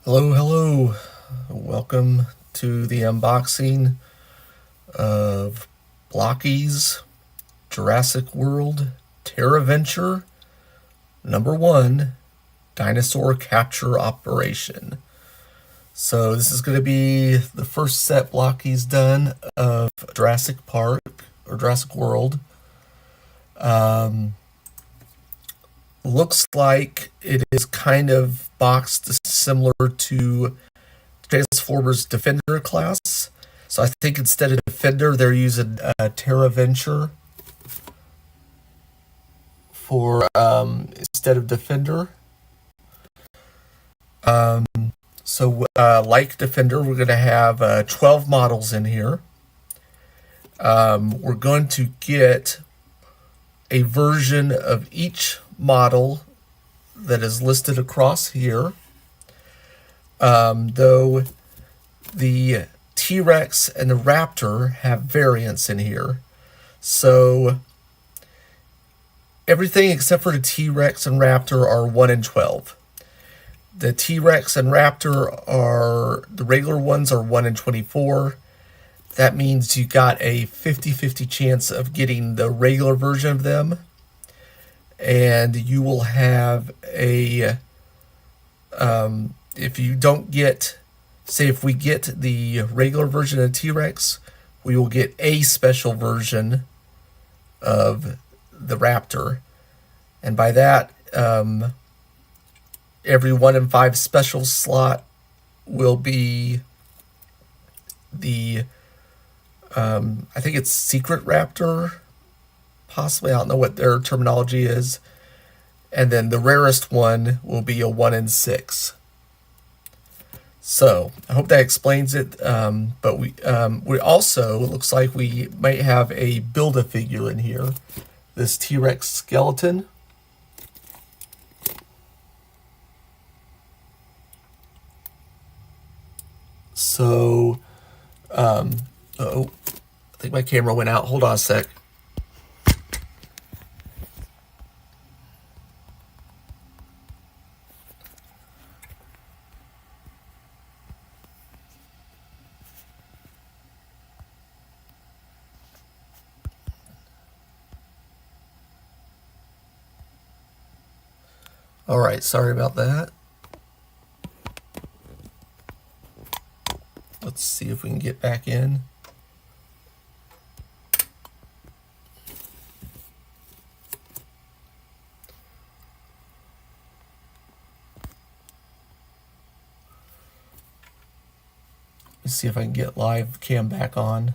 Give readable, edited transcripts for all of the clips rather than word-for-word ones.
Hello, hello. Welcome to the unboxing of Blokees Jurassic World Terraventure #1 Dinosaur Capture Operation. So this is going to be the first set Blokees done of Jurassic Park or Jurassic World. Looks like it is kind of boxed similar to Transformers Defender class. So I think instead of Defender, they're using Terraventure for instead of Defender. Like Defender, we're going to have 12 models in here. We're going to get a version of each model that is listed across here. Though the T-Rex and the Raptor have variants in here. So everything except for the T-Rex and Raptor are 1 in 12. The T-Rex and Raptor are, the regular ones are 1 in 24. That means you got a 50-50 chance of getting the regular version of them. And you will have a, if you don't get, say if we get the regular version of T-Rex, we will get a special version of the Raptor. And by that, every 1 in 5 special slot will be the, I think it's Secret Raptor, possibly. I don't know what their terminology is. And then the rarest one will be a 1 in 6. So I hope that explains it. But we also, it looks like we might have a Build-A-Figure in here. This T-Rex skeleton. So, I think my camera went out. Hold on a sec. All right, sorry about that. Let's see if we can get back in. Let's see if I can get live cam back on.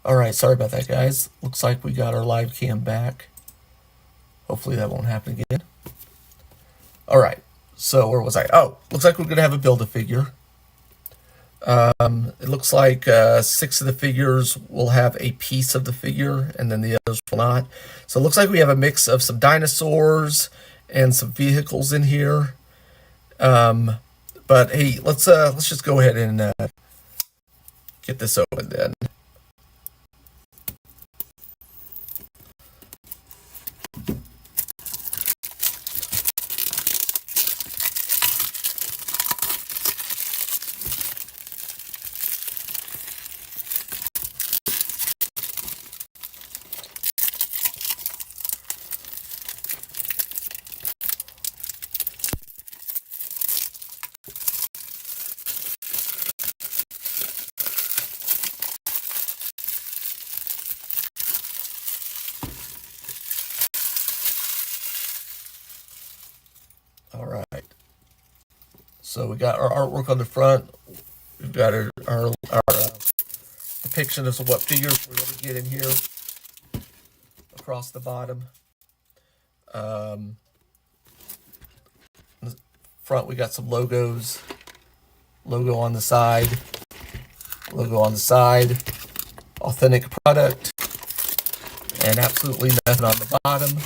All right, sorry about that, guys. Looks like we got our live cam back. Hopefully that won't happen again. All right, so where was I? Oh, looks like we're going to have a Build-A-Figure. It looks like 6 of the figures will have a piece of the figure, and then the others will not. So it looks like we have a mix of some dinosaurs and some vehicles in here. But hey, let's just go ahead and get this open then. So we got our artwork on the front. We've got our depiction of what figures we're going to get in here across the bottom. In the front, we got some logos. Logo on the side. Logo on the side. Authentic product. And absolutely nothing on the bottom.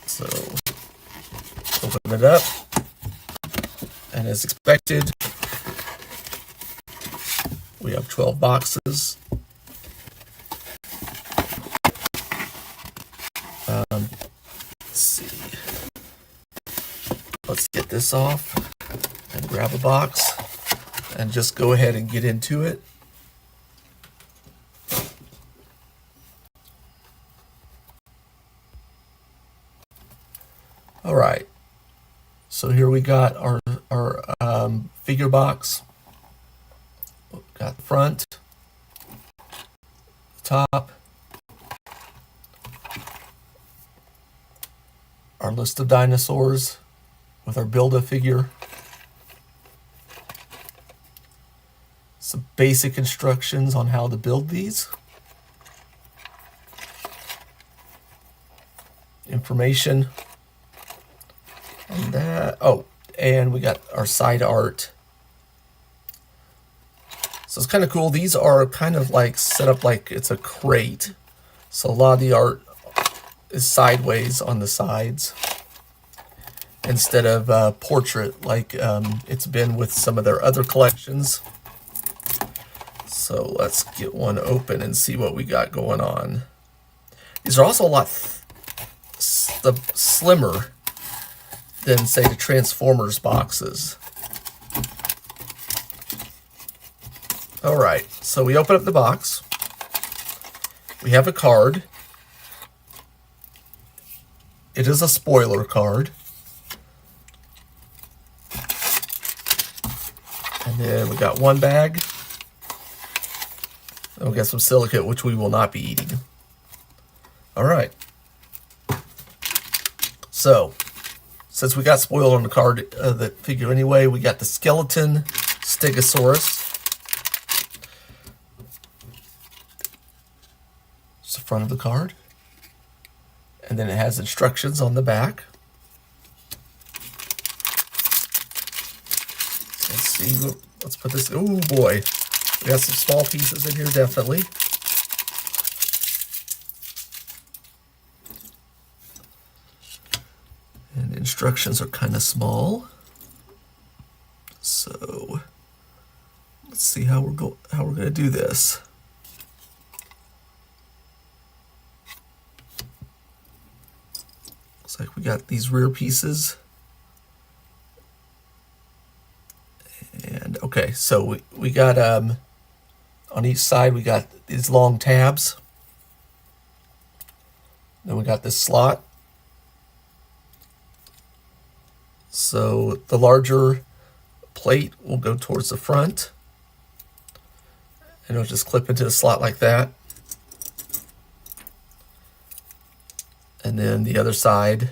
So, open it up. And as expected, we have 12 boxes. Let's see. Let's get this off and grab a box and just go ahead and get into it. All right. So here we got our figure box. Got the front, top, our list of dinosaurs with our Build-A-Figure, some basic instructions on how to build these, information on that. Oh, and we got our side art. So it's kind of cool. These are kind of like set up like it's a crate. So a lot of the art is sideways on the sides instead of portrait like it's been with some of their other collections. So let's get one open and see what we got going on. These are also a lot slimmer than, say, the Transformers boxes. All right, so we open up the box. We have a card. It is a spoiler card. And then we got one bag. And we got some silicate, which we will not be eating. All right. So, since we got spoiled on the card, the figure anyway, we got the skeleton Stegosaurus. It's the front of the card. And then it has instructions on the back. Let's see, let's put this, oh boy. We got some small pieces in here, definitely. And the instructions are kind of small. So let's see how we're going to do this. Looks like we got these rear pieces. And okay, so we got on each side we got these long tabs. Then we got this slot. So the larger plate will go towards the front. And it'll just clip into the slot like that. And then the other side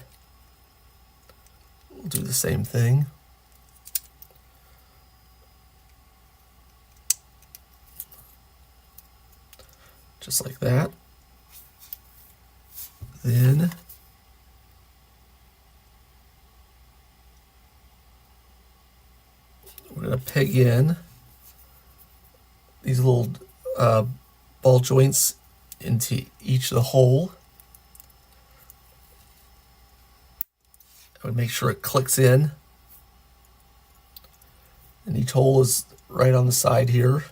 will do the same thing. Just like that. Then we're going to peg in these little ball joints into each of the hole. I would make sure it clicks in. And each hole is right on the side here.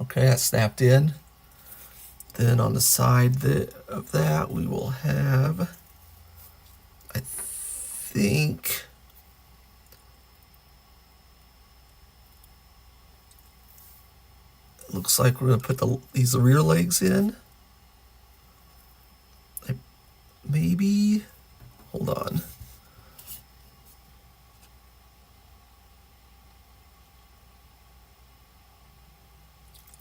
Okay, that's snapped in. Then on the side of that, we will have, I think, it looks like we're going to put these rear legs in. Maybe, hold on.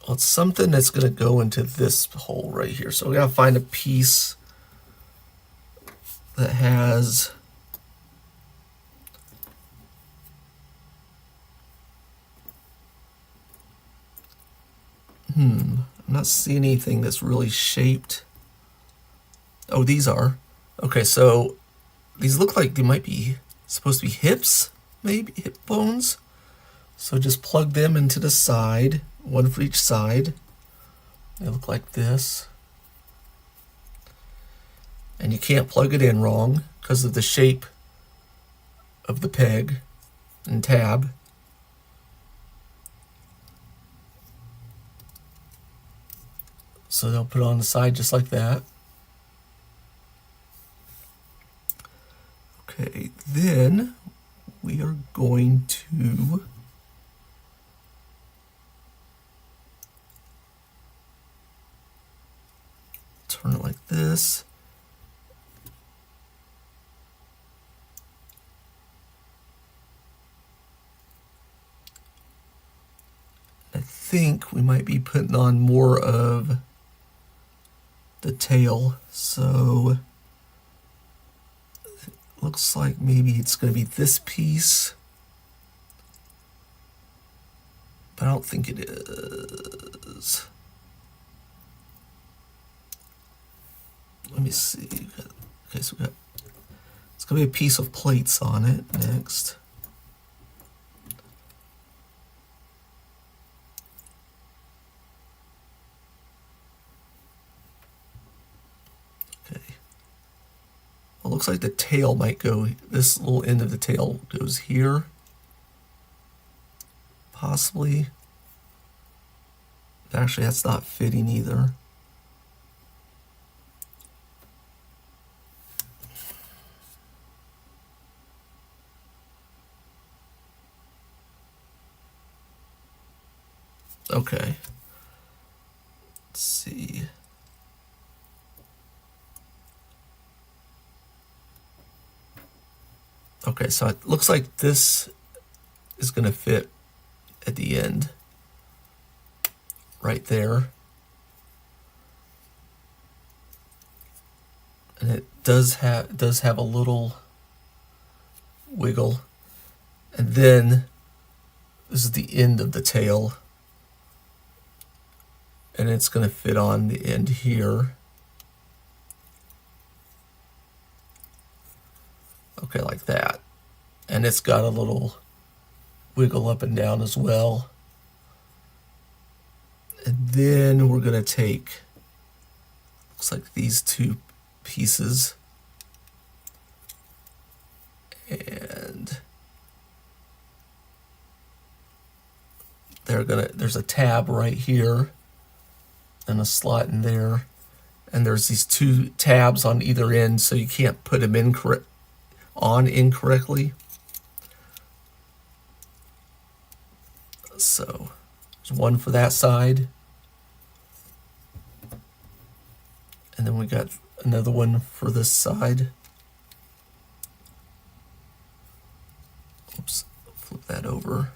Well, it's something that's going to go into this hole right here. So we got to find a piece that has I'm not seeing anything that's really shaped. Oh, these are. Okay, so these look like they might be supposed to be hips, maybe hip bones. So just plug them into the side, one for each side. They look like this. And you can't plug it in wrong because of the shape of the peg and tab. So they'll put it on the side just like that. Okay, then we are going to turn it like this. I think we might be putting on more of the tail, so it looks like maybe it's going to be this piece, but I don't think it is. Let me see. Okay, so we got, it's going to be a piece of plates on it next. Well, it looks like the tail might go, this little end of the tail goes here. Possibly. Actually, that's not fitting either. Okay. Let's see. Okay, so it looks like this is going to fit at the end, right there. And it does have a little wiggle. And then this is the end of the tail. And it's going to fit on the end here. Okay, like that. And it's got a little wiggle up and down as well. And then we're going to take, looks like these two pieces, and there's a tab right here and a slot in there, and there's these two tabs on either end, so you can't put them on incorrectly. So there's one for that side, and then we got another one for this side. Oops, flip that over.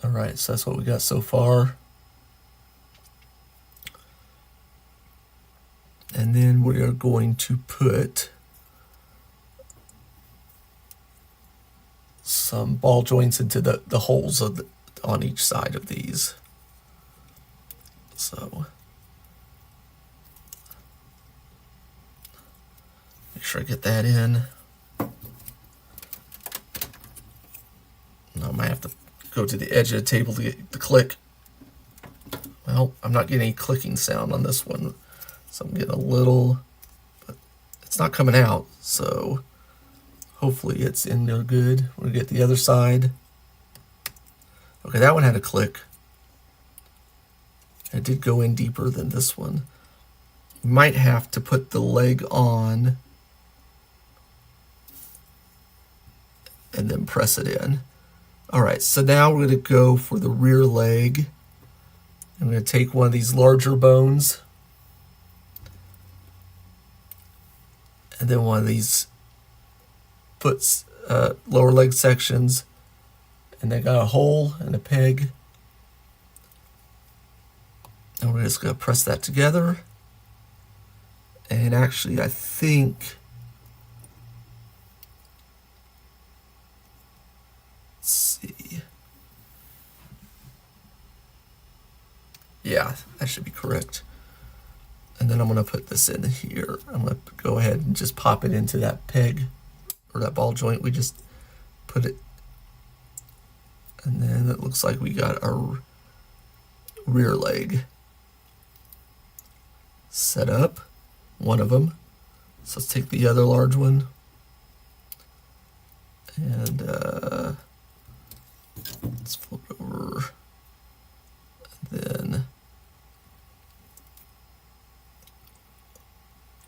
All right, so that's what we got so far. And then we are going to put some ball joints into the holes on each side of these. So make sure I get that in. I might have to go to the edge of the table to get the click. Well, I'm not getting any clicking sound on this one, so I'm getting a little, but it's not coming out, so hopefully it's in there good. We'll get the other side. Okay, that one had a click. It did go in deeper than this one. Might have to put the leg on and then press it in. All right, so now we're going to go for the rear leg. I'm going to take one of these larger bones and then one of these lower leg sections, and they got a hole and a peg. And we're just going to press that together And actually, I think, let's see. Yeah, that should be correct. And then I'm going to put this in here. I'm going to go ahead and just pop it into that peg or that ball joint. We just put it. And then it looks like we got our rear leg set up, one of them. So let's take the other large one. And let's flip it over. And then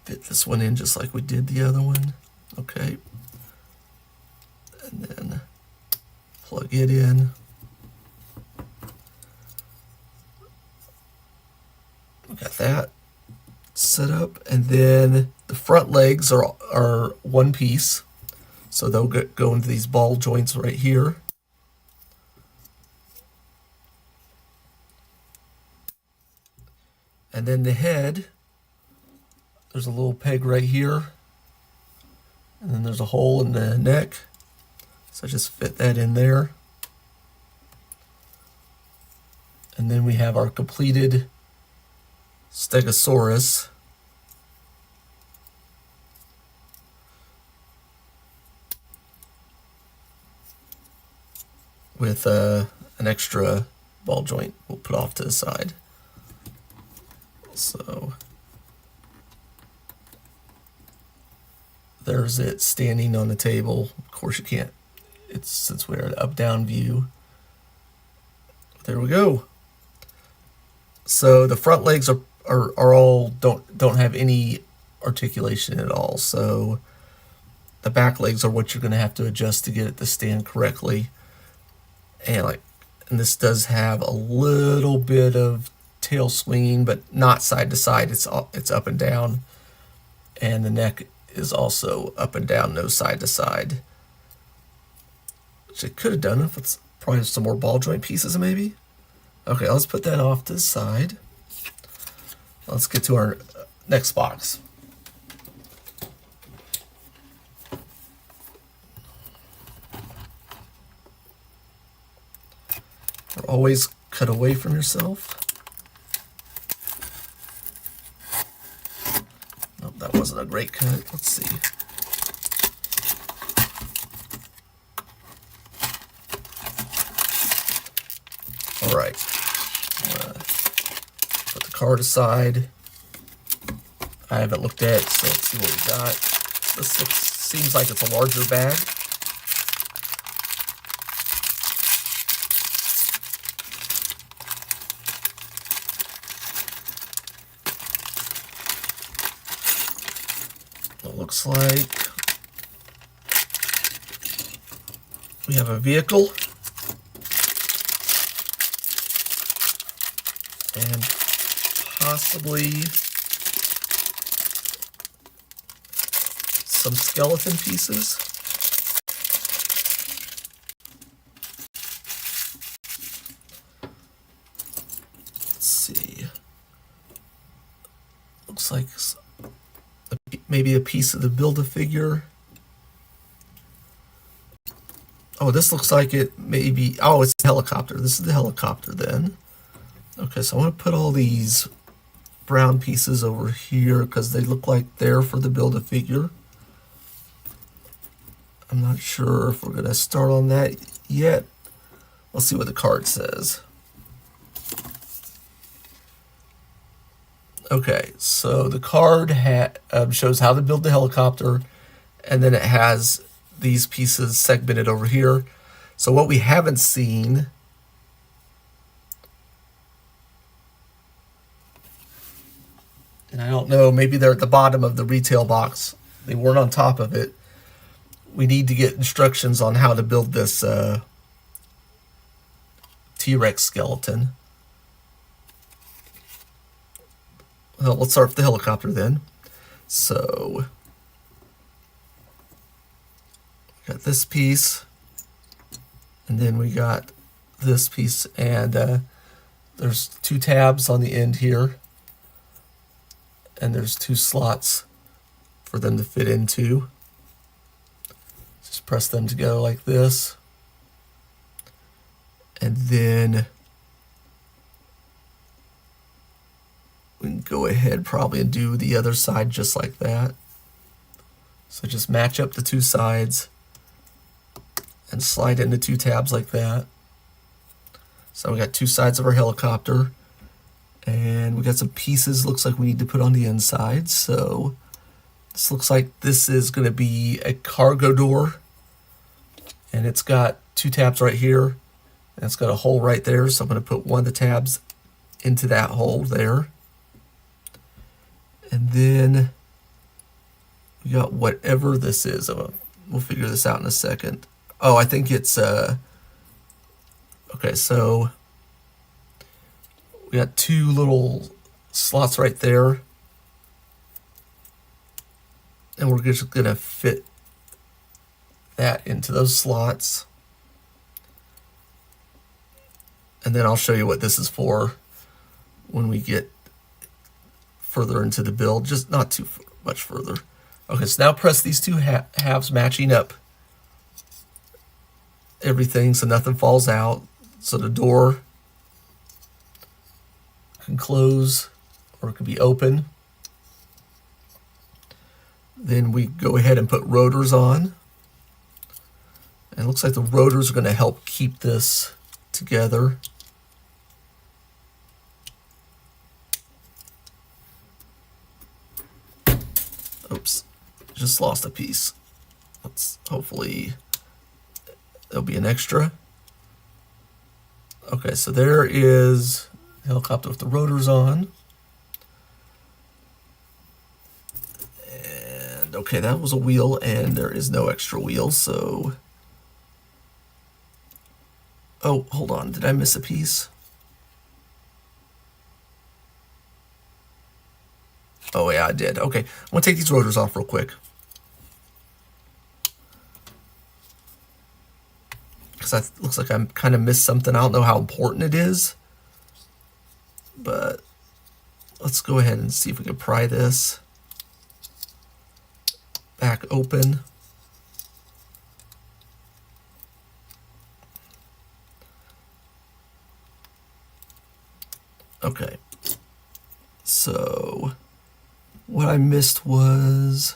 fit this one in just like we did the other one. Okay. And then plug it in. We got that set up. And then the front legs are one piece. So they'll go into these ball joints right here. And then the head, there's a little peg right here. And then there's a hole in the neck. So just fit that in there. And then we have our completed Stegosaurus. With an extra ball joint we'll put off to the side. So there's it standing on the table. Of course you can't, since we're at up-down view. There we go. So the front legs are all don't have any articulation at all. So the back legs are what you're going to have to adjust to get it to stand correctly. And this does have a little bit of tail swinging, but not side to side. It's up and down, and the neck is also up and down, no side to side. Which it could have done if it's probably some more ball joint pieces, maybe. Okay, let's put that off to the side. Let's get to our next box. Always cut away from yourself. Nope, that wasn't a great cut. Let's see. All right. Put the card aside. I haven't looked at it, so let's see what we got. This seems like it's a larger bag. It looks like we have a vehicle and possibly some skeleton pieces. Let's see. Looks like maybe a piece of the Build-A-Figure. Oh, this looks like it may be... Oh, it's a helicopter. This is the helicopter then. Okay, so I want to put all these brown pieces over here because they look like they're for the Build-A-Figure. I'm not sure if we're going to start on that yet. Let's see what the card says. Okay, so the card shows how to build the helicopter, and then it has these pieces segmented over here. So what we haven't seen and I don't know, maybe they're at the bottom of the retail box. They weren't on top of it. We need to get instructions on how to build this T-Rex skeleton. Well, let's start with the helicopter then. So, we got this piece, and then we got this piece, and there's two tabs on the end here. and there's 2 slots for them to fit into. Just press them to go like this. And then we can go ahead probably and do the other side just like that. So just match up the 2 sides and slide into 2 tabs like that. So we got 2 sides of our helicopter, and we got some pieces looks like we need to put on the inside. So this looks like this is going to be a cargo door, and it's got 2 tabs right here, and it's got a hole right there. So I'm going to put one of the tabs into that hole there. And then we got whatever this is. We'll figure this out in a second. Oh, I think it's okay, so we got 2 little slots right there, and we're just gonna fit that into those slots. And then I'll show you what this is for when we get further into the build, just not too much further. Okay, so now press these 2 halves matching up everything so nothing falls out. So the door can close or it can be open. Then we go ahead and put rotors on. And it looks like the rotors are going to help keep this together. Oops, just lost a piece. Let's hopefully there'll be an extra. Okay, so there is the helicopter with the rotors on. And okay, that was a wheel, and there is no extra wheel, so... Oh, hold on, did I miss a piece? Oh yeah, I did. Okay, I'm gonna take these rotors off real quick. Because it looks like I kind of missed something. I don't know how important it is, but let's go ahead and see if we can pry this back open. Okay, so what I missed was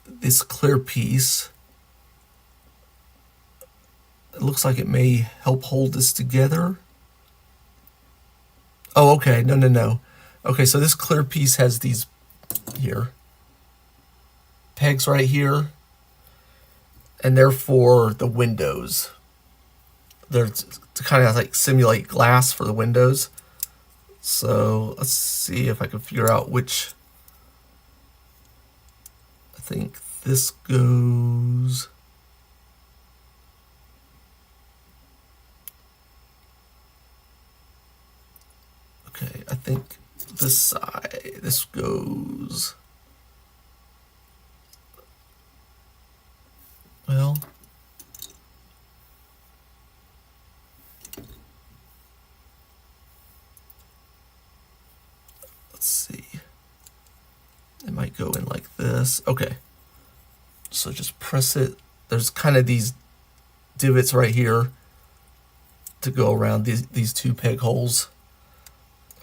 this clear piece. It looks like it may help hold this together. Oh, okay, no. Okay, so this clear piece has these here, pegs right here, and they're for the windows. They're to kind of like simulate glass for the windows. So let's see if I can figure out which. I think this goes. Okay, I think this side, this goes. Well. Let's see. It might go in like this. Okay. So just press it. There's kind of these divots right here to go around these 2 peg holes.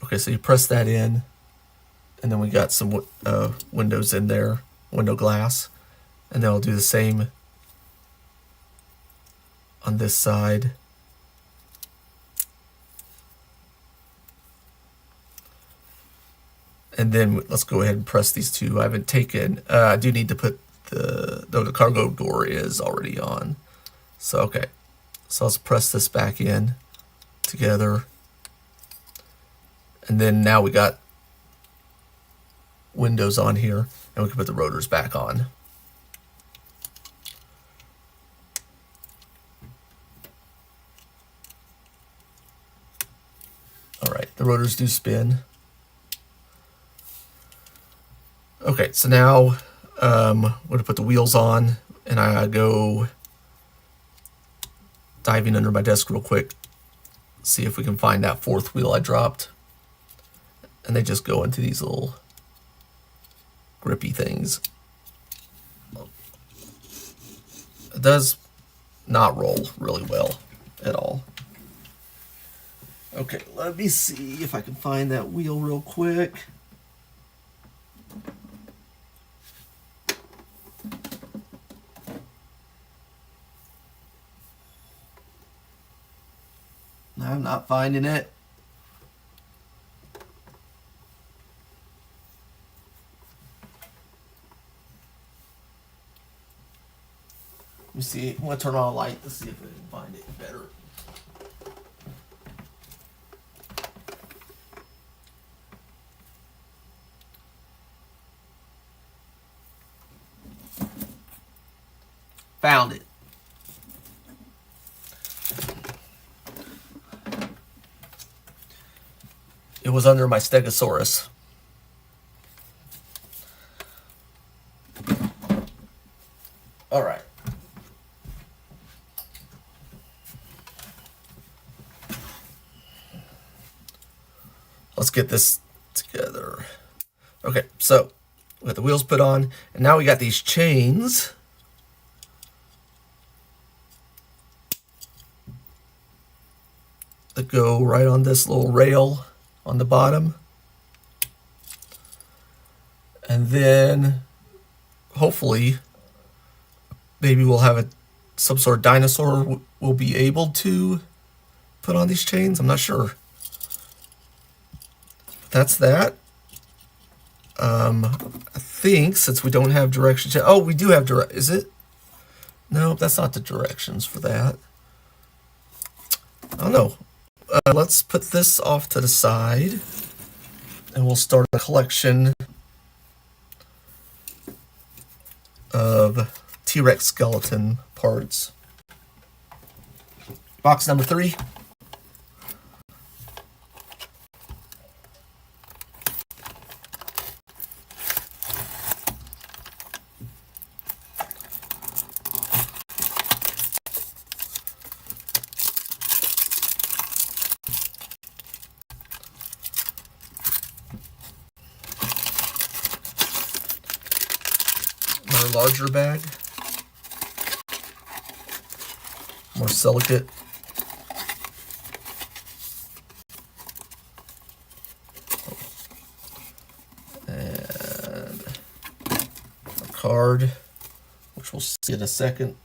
Okay, so you press that in, and then we got some windows in there, window glass, and then I'll do the same on this side. And then let's go ahead and press these 2. I haven't taken, I do need to put the cargo door is already on. So, okay. So let's press this back in together. And then now we got windows on here, and we can put the rotors back on. All right, the rotors do spin. Okay, so now I'm going to put the wheels on, and I go diving under my desk real quick, see if we can find that 4th wheel I dropped. and they just go into these little grippy things. It does not roll really well at all. Okay, let me see if I can find that wheel real quick. I'm not finding it. Let me see. I'm going to turn on a light to see if I can find it better. Found it. It was under my Stegosaurus. All right. Let's get this together. Okay, so we got the wheels put on, and now we got these chains. That go right on this little rail on the bottom. And then hopefully maybe we'll have some sort of dinosaur we'll be able to put on these chains. I'm not sure. That's that. I think since we don't have directions. Oh, we do have is it? No, that's not the directions for that. I don't know. Let's put this off to the side, and we'll start a collection of T-Rex skeleton parts. Box number 3. Larger bag, more silicate. And a card, which we'll see in a second.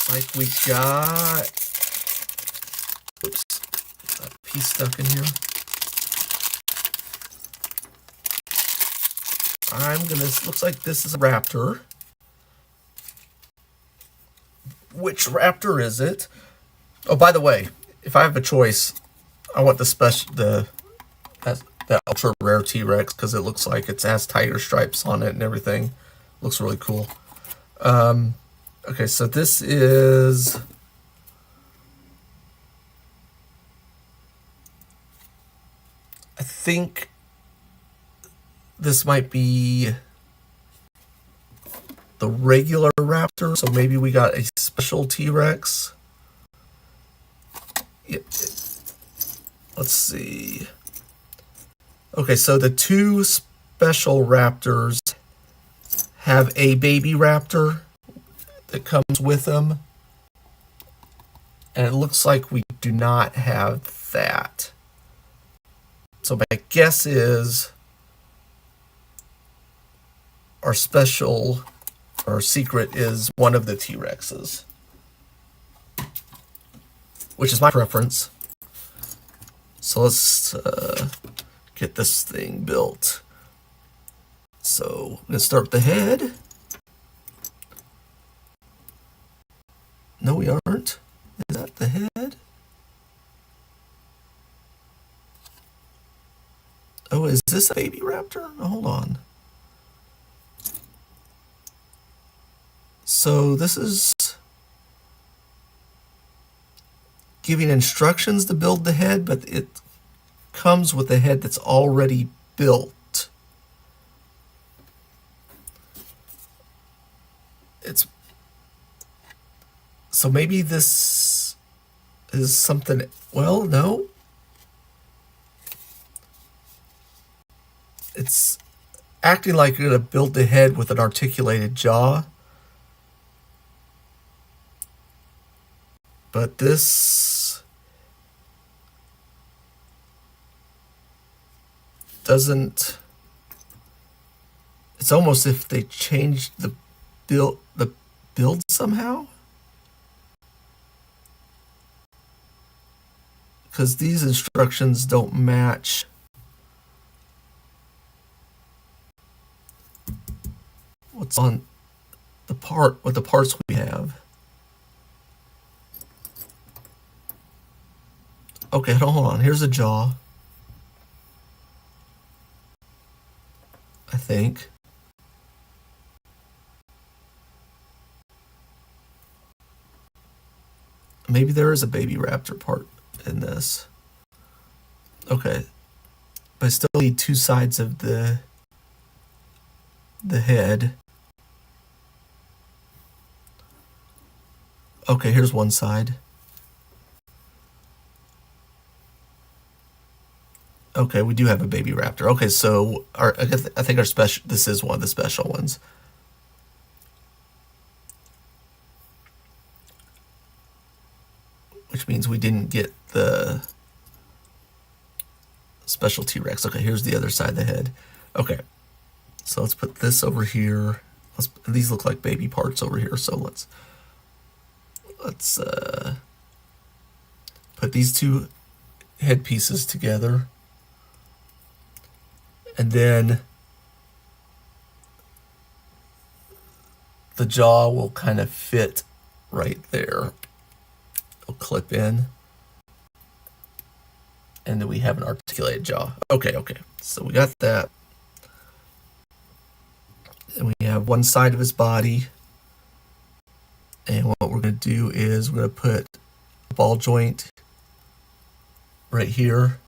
Like we got, oops, a piece stuck in here. Looks like this is a raptor. Which raptor is it? Oh, by the way, if I have a choice, I want the ultra rare T-Rex because it looks like it has tiger stripes on it and everything. Looks really cool. Okay, so this is I think this might be the regular raptor, so maybe we got a special T-Rex. Yeah. Let's see. Okay, so the 2 special raptors have a baby raptor that comes with them, and it looks like we do not have that. So my guess is our secret is one of the T-Rexes, which is my preference. So let's get this thing built. So I'm gonna start with the head. No, we aren't. Is that the head? Oh, is this a baby raptor? Oh, hold on. So this is giving instructions to build the head, but it comes with a head that's already built. So maybe this is something, well, no. It's acting like you're going to build the head with an articulated jaw. But this doesn't, it's almost if they changed the build somehow. Because these instructions don't match what's on the part, what the parts we have. Okay, hold on. Here's a jaw. I think. Maybe there is a baby raptor part in this. Okay. But I still need two sides of the head. Okay, here's one side. Okay, we do have a baby raptor. Okay, so I think our special, this is one of the special ones. Which means we didn't get the special T-Rex. Okay, here's the other side of the head. Okay, so let's put this over here. These look like baby parts over here, so let's put these two head pieces together. And then the jaw will kind of fit right there. It'll clip in. And then we have an articulated jaw. Okay. So we got that. And we have one side of his body. And what we're going to do is we're going to put a ball joint right here.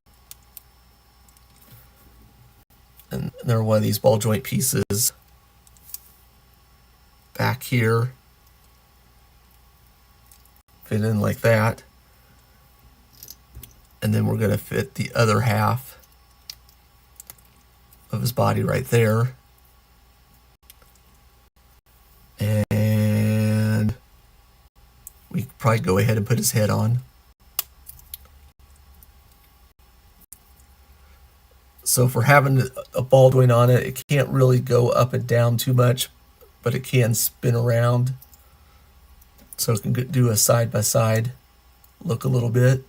And there are one of these ball joint pieces back here. Fit in like that. And then we're going to fit the other half of his body right there. And we could probably go ahead and put his head on. So if we're having a ball joint on it, it can't really go up and down too much, but it can spin around. So it can do a side-by-side look a little bit.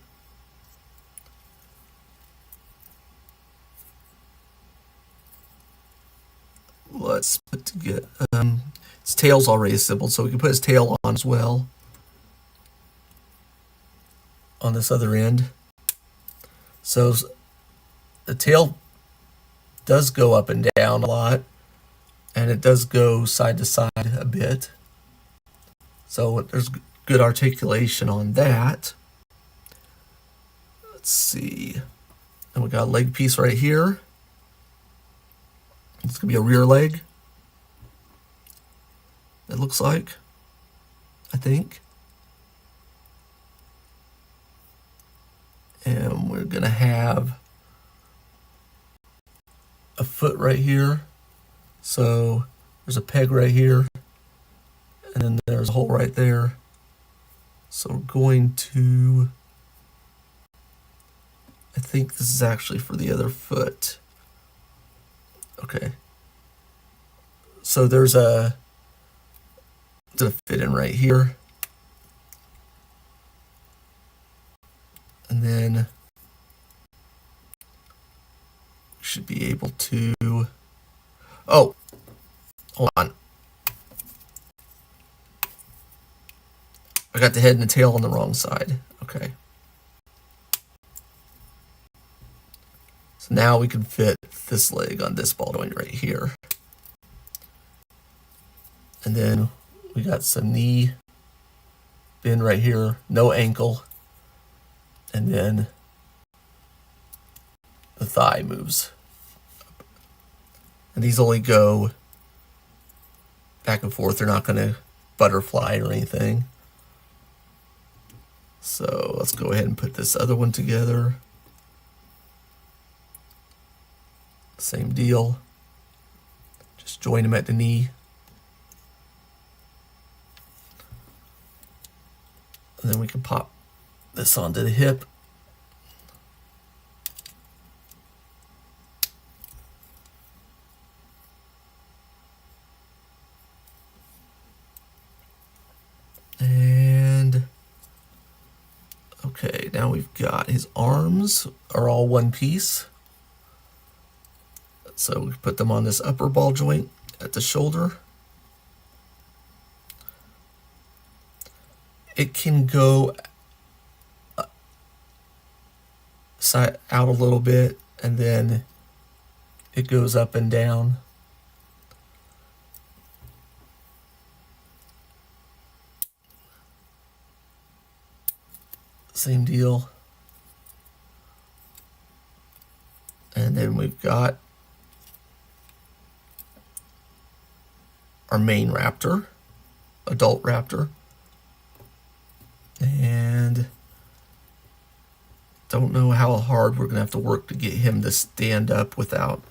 Let's put together, his tail's already assembled, so we can put his tail on as well. On this other end. So the tail does go up and down a lot, and it does go side to side a bit. So there's good articulation on that. Let's see. And we got a leg piece right here. It's going to be a rear leg. It looks like. I think. And we're going to have a foot right here. So there's a peg right here. And then there's a hole right there. So we're going to, I think this is actually for the other foot. Okay. So there's a, it's gonna fit in right here. And then we should be able to, oh, hold on. I got the head and the tail on the wrong side. Okay. So now we can fit this leg on this ball joint right here. And then we got some knee bend right here, no ankle. And then the thigh moves. And these only go back and forth. They're not going to butterfly or anything. So let's go ahead and put this other one together. Same deal. Just join them at the knee. And then we can pop this onto the hip. And okay, now we've got his arms are all one piece. So we put them on this upper ball joint at the shoulder. It can go side out a little bit, and then it goes up and down. Same deal. And then we've got our main raptor, adult raptor. And don't know how hard we're gonna have to work to get him to stand up without.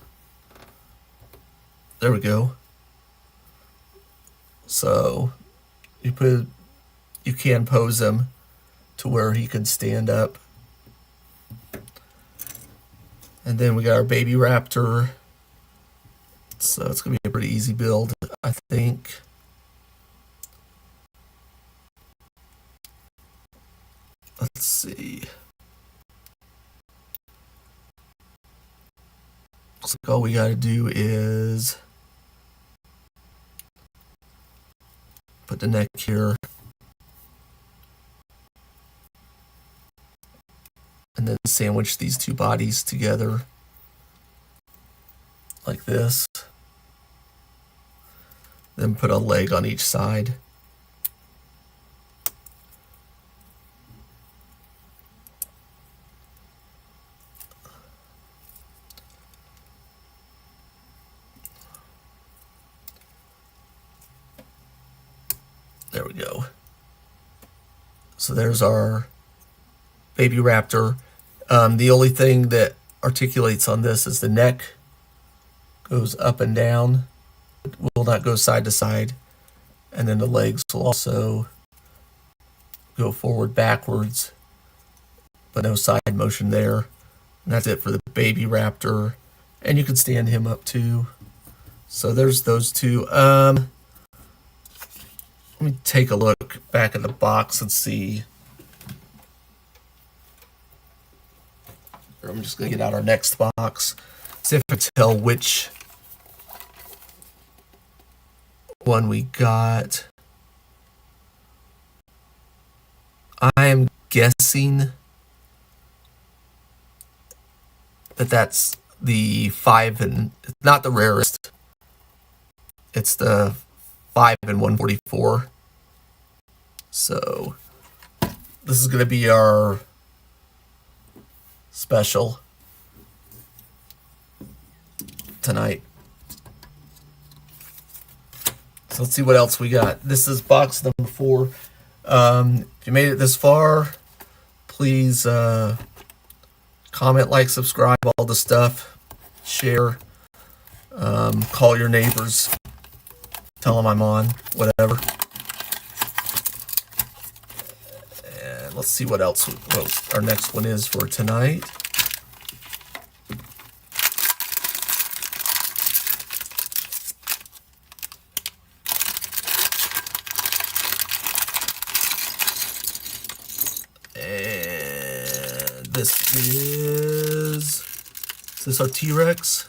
There we go. So you can pose him to where he can stand up. And then we got our baby raptor. So it's gonna be a pretty easy build, I think. Let's see. Looks like all we gotta do is put the neck here. And then sandwich these two bodies together like this. Then put a leg on each side. There we go. So there's our baby raptor. The only thing that articulates on this is the neck goes up and down. It will not go side to side. And then the legs will also go forward, backwards, but no side motion there. And that's it for the baby raptor. And you can stand him up too. So there's those two. Let me take a look back at the box and see. I'm just going to get out our next box. See if I can tell which one we got. I am guessing that that's the 5 and not the rarest. It's the 5 and 144. So this is going to be our special tonight. So let's see what else we got. This is box number 4. If you made it this far, please comment, like, subscribe, all the stuff, share, call your neighbors, tell them I'm on, whatever. And let's see what else what our next one is for tonight. And this is this our T-Rex?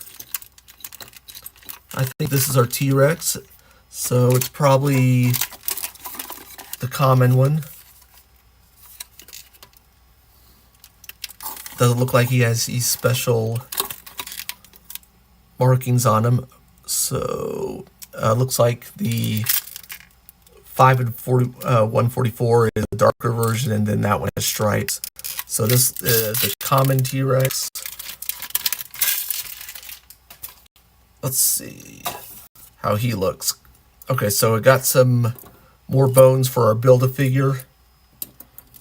I think this is our T-Rex. So it's probably the common one. Doesn't look like he has these special markings on him. So looks like the 5 and 144 is the darker version, and then that one has stripes. So this is the common T-Rex. Let's see how he looks. Okay, so we got some more bones for our Build-A-Figure.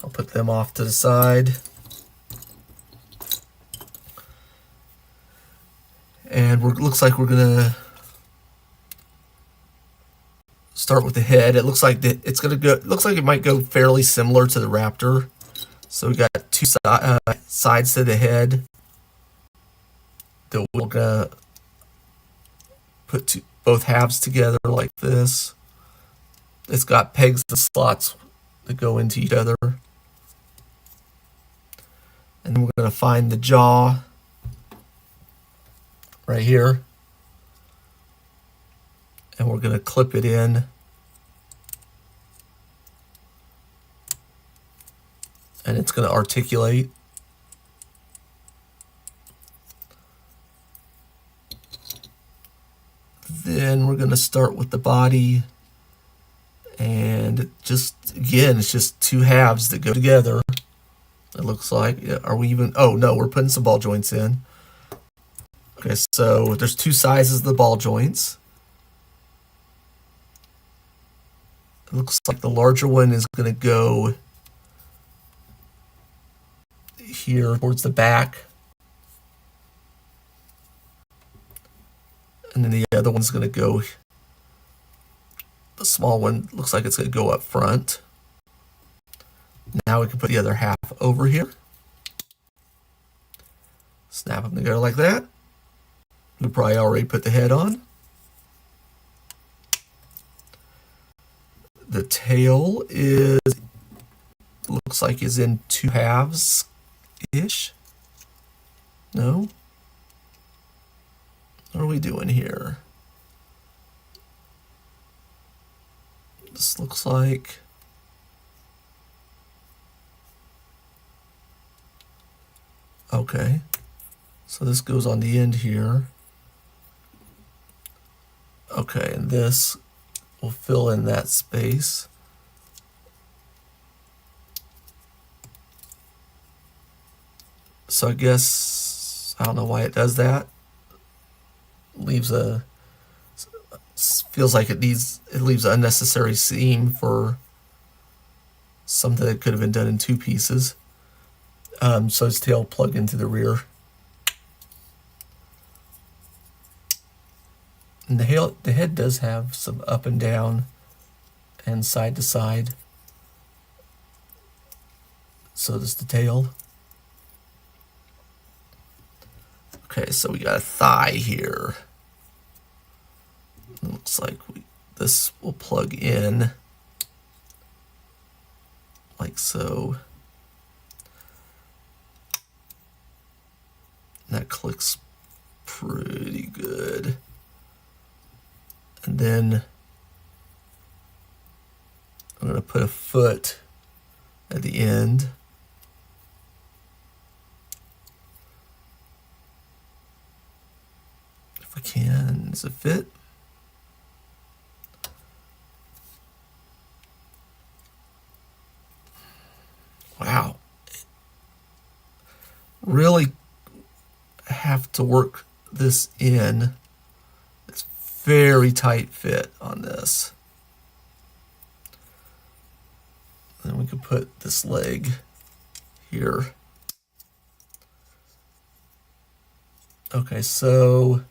I'll put them off to the side. And looks like we're gonna start with the head. It looks like it's gonna go. Looks like it might go fairly similar to the raptor. So we got two sides to the head that we're gonna put both halves together like this. It's got pegs and slots that go into each other. And then we're gonna find the jaw right here. And we're gonna clip it in. And it's going to articulate. Then we're going to start with the body. And just, again, it's just two halves that go together. It looks like. Are we even? Oh, no, we're putting some ball joints in. Okay, so there's two sizes of the ball joints. It looks like the larger one is going to go here towards the back, and then the other one's going to go, the small one looks like it's going to go up front. Now we can put the other half over here, snap them together like that. We probably already put the head on. The tail looks like is in two halves ish. No? What are we doing here? This looks like okay. So this goes on the end here. Okay, and this will fill in that space. So I guess, I don't know why it does that. Feels like it leaves an unnecessary seam for something that could have been done in two pieces. So his tail plug into the rear. And the head does have some up and down and side to side. So does the tail. Okay, so we got a thigh here. It looks like this will plug in like so. And that clicks pretty good. And then I'm going to put a foot at the end. If I can, does it fit? Wow. Really have to work this in. It's very tight fit on this. Then we can put this leg here. Okay, so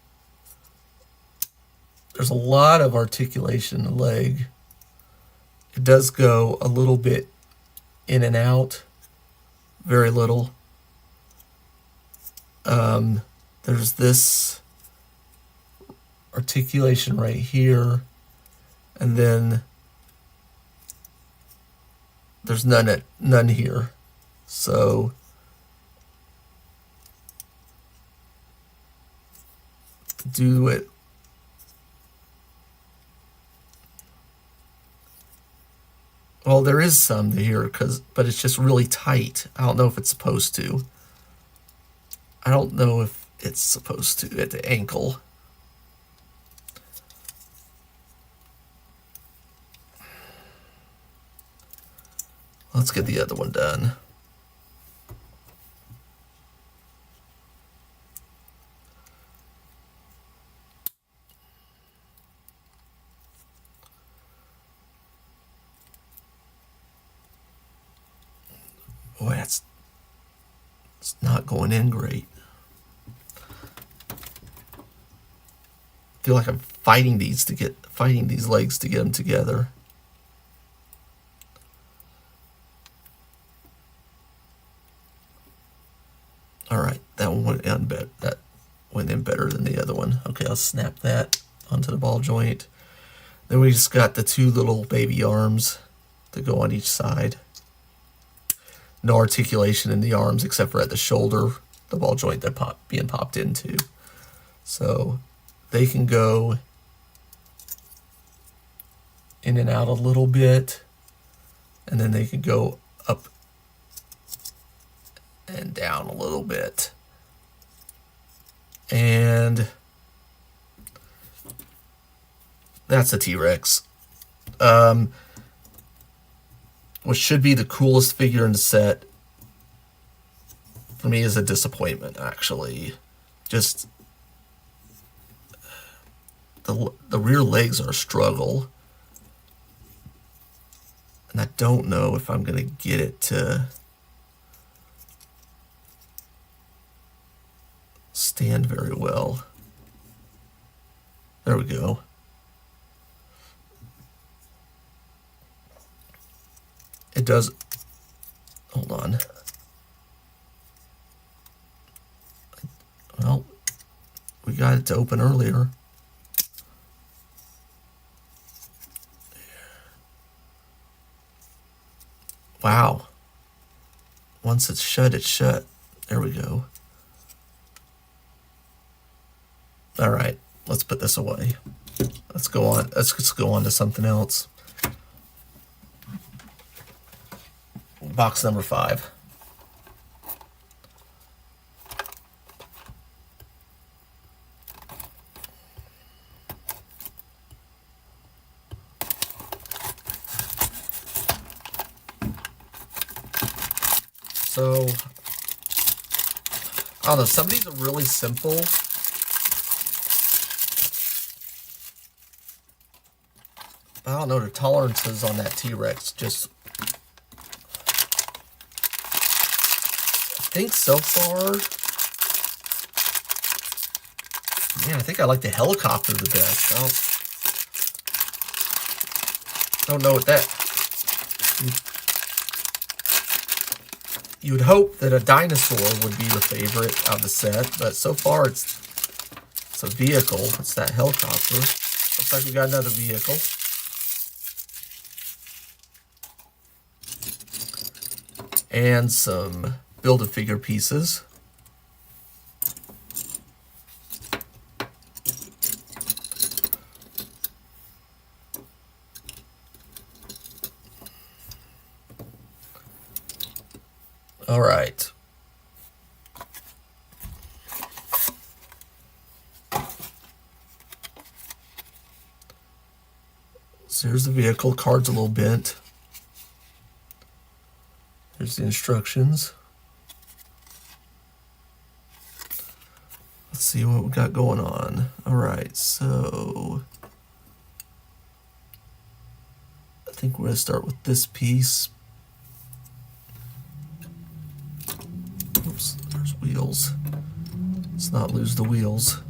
there's a lot of articulation in the leg. It does go a little bit in and out, very little. There's this articulation right here, and then there's none here. So to do it, well, there is some here, but it's just really tight. I don't know if it's supposed to. I don't know if it's supposed to at the ankle. Let's get the other one done. It's not going in great. I feel like I'm fighting these legs to get them together. All right, that one went in better. That went in better than the other one. Okay, I'll snap that onto the ball joint. Then we just got the two little baby arms to go on each side. No articulation in the arms except for at the shoulder, the ball joint that being popped into. So they can go in and out a little bit, and then they can go up and down a little bit. And that's a T-Rex. What should be the coolest figure in the set, for me, is a disappointment, actually. Just the rear legs are a struggle. And I don't know if I'm going to get it to stand very well. There we go. It does. Hold on. Well, we got it to open earlier. Wow. Once it's shut, it's shut. There we go. All right, let's put this away. Let's go on. Let's just go on to something else. Box number 5. So, I don't know, some of these are really simple. I don't know, the tolerances on that T-Rex just... I think so far... Man, I think I like the helicopter the best. I don't know what that... You would hope that a dinosaur would be the favorite of the set, but so far it's a vehicle. It's that helicopter. Looks like we got another vehicle. And some Build-A-Figure pieces. All right. So here's the vehicle. Card's a little bent. Here's the instructions. Let's see what we got going on. All right, so I think we're going to start with this piece. Oops, there's wheels. Let's not lose the wheels.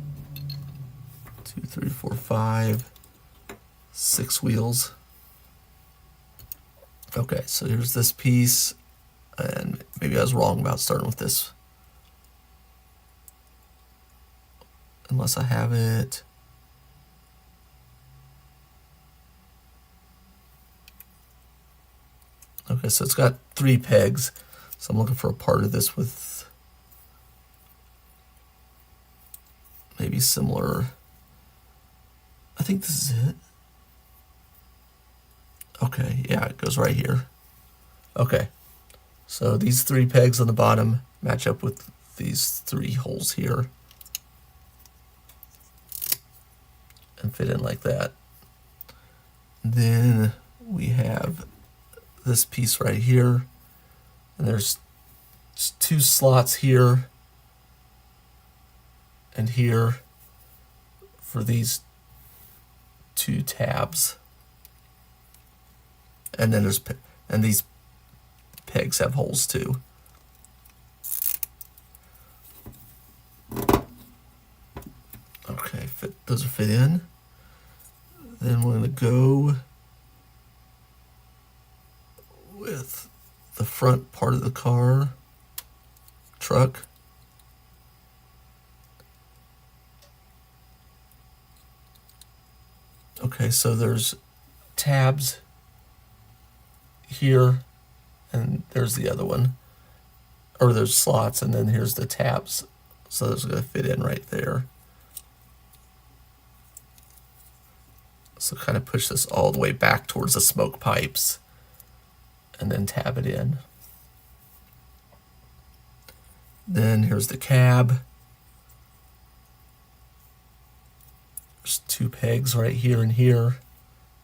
2, 3, 4, 5, 6 wheels. Okay, so here's this piece. And maybe I was wrong about starting with this. Unless I have it. Okay, so it's got 3 pegs. So I'm looking for a part of this with maybe similar. I think this is it. Okay, yeah, it goes right here. Okay. So these 3 pegs on the bottom match up with these 3 holes here and fit in like that. Then we have this piece right here, and there's 2 slots here and here for these 2 tabs. And then these pegs have holes too. Those will fit in. Then we're going to go with the front part of the truck. Okay, so there's tabs here, and there's the other one. Or there's slots, and then here's the tabs. So those are going to fit in right there. So kind of push this all the way back towards the smoke pipes, and then tab it in. Then here's the cab. There's 2 pegs right here and here,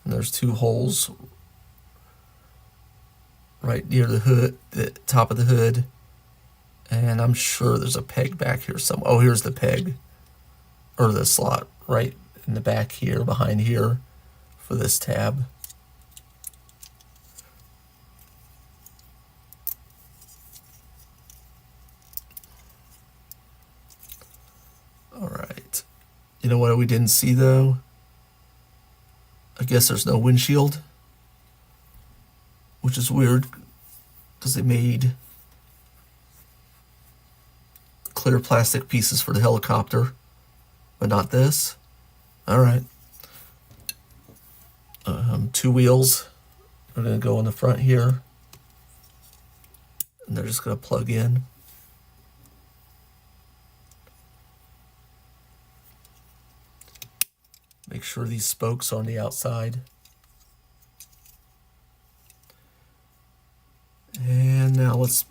and there's 2 holes right near the hood, the top of the hood. And I'm sure there's a peg back here somewhere. Oh, here's the peg, or the slot right in the back here, behind here, for this tab. All right. You know what we didn't see though? I guess there's no windshield, which is weird because they made clear plastic pieces for the helicopter, but not this. All right. 2 wheels are going to go in the front here, and they're just going to plug in. Make sure these spokes are on the outside. And now let's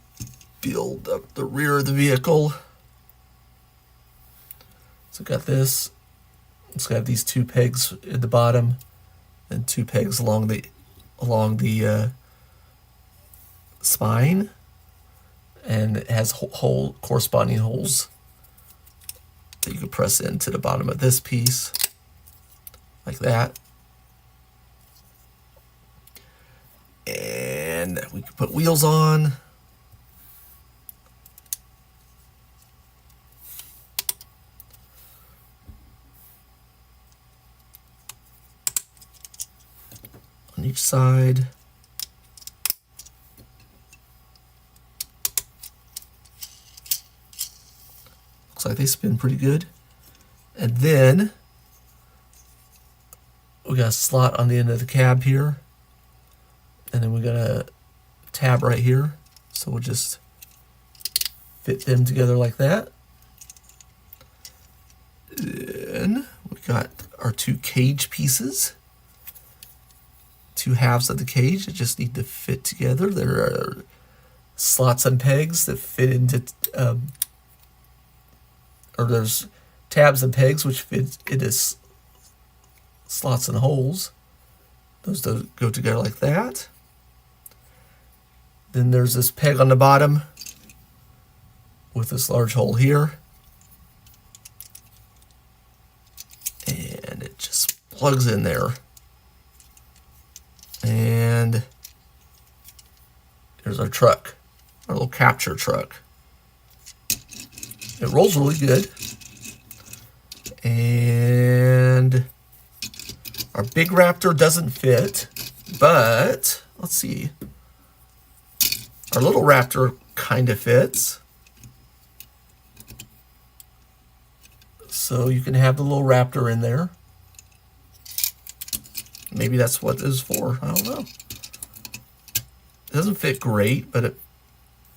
build up the rear of the vehicle. So got this. It's got these 2 pegs at the bottom, and 2 pegs along the spine, and it has corresponding holes that you can press into the bottom of this piece, like that. And we can put wheels on. On each side. Looks like they spin pretty good. And then we got a slot on the end of the cab here. And then we got a tab right here. So we'll just fit them together like that. Then we got our 2 cage pieces. 2 halves of the cage that just need to fit together. There are slots and pegs that fit into, or there's tabs and pegs which fit into slots and holes. Those go together like that. Then there's this peg on the bottom with this large hole here. And it just plugs in there. And here's our truck, our little capture truck. It rolls really good. And our big Raptor doesn't fit, but let's see. Our little Raptor kind of fits. So you can have the little Raptor in there. Maybe that's what this is for. I don't know. It doesn't fit great, but it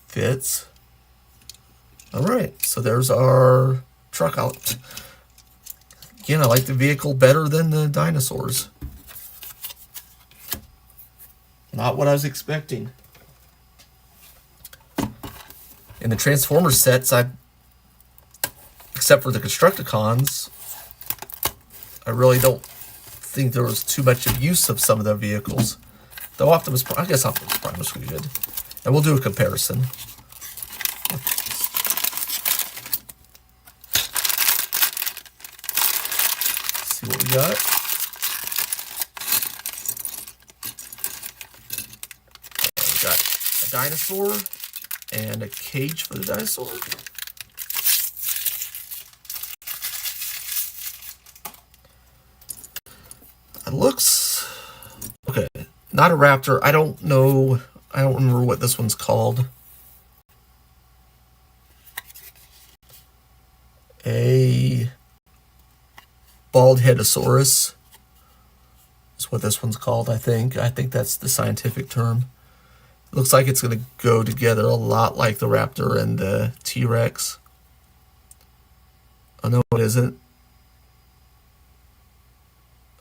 fits. All right, so there's our truck out. Again, I like the vehicle better than the dinosaurs. Not what I was expecting. In the Transformers sets, except for the Constructicons, I really don't think there was too much of use of some of their vehicles. Though Optimus Prime, I guess Optimus Prime was pretty good. And we'll do a comparison. See what we got. We got a dinosaur and a cage for the dinosaur. It looks okay. Not a raptor. I don't know. I don't remember what this one's called. A bald-headosaurus is what this one's called, I think. I think that's the scientific term. It looks like it's going to go together a lot like the raptor and the T-Rex. Oh, no, it isn't.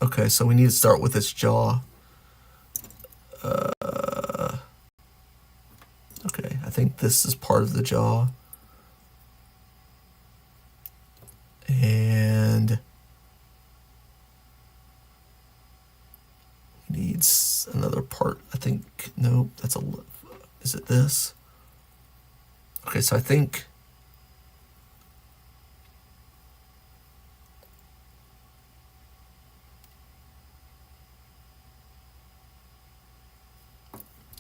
Okay, so we need to start with its jaw. Okay, I think this is part of the jaw. And needs another part. I think, nope, that's a, is it this? Okay, so I think,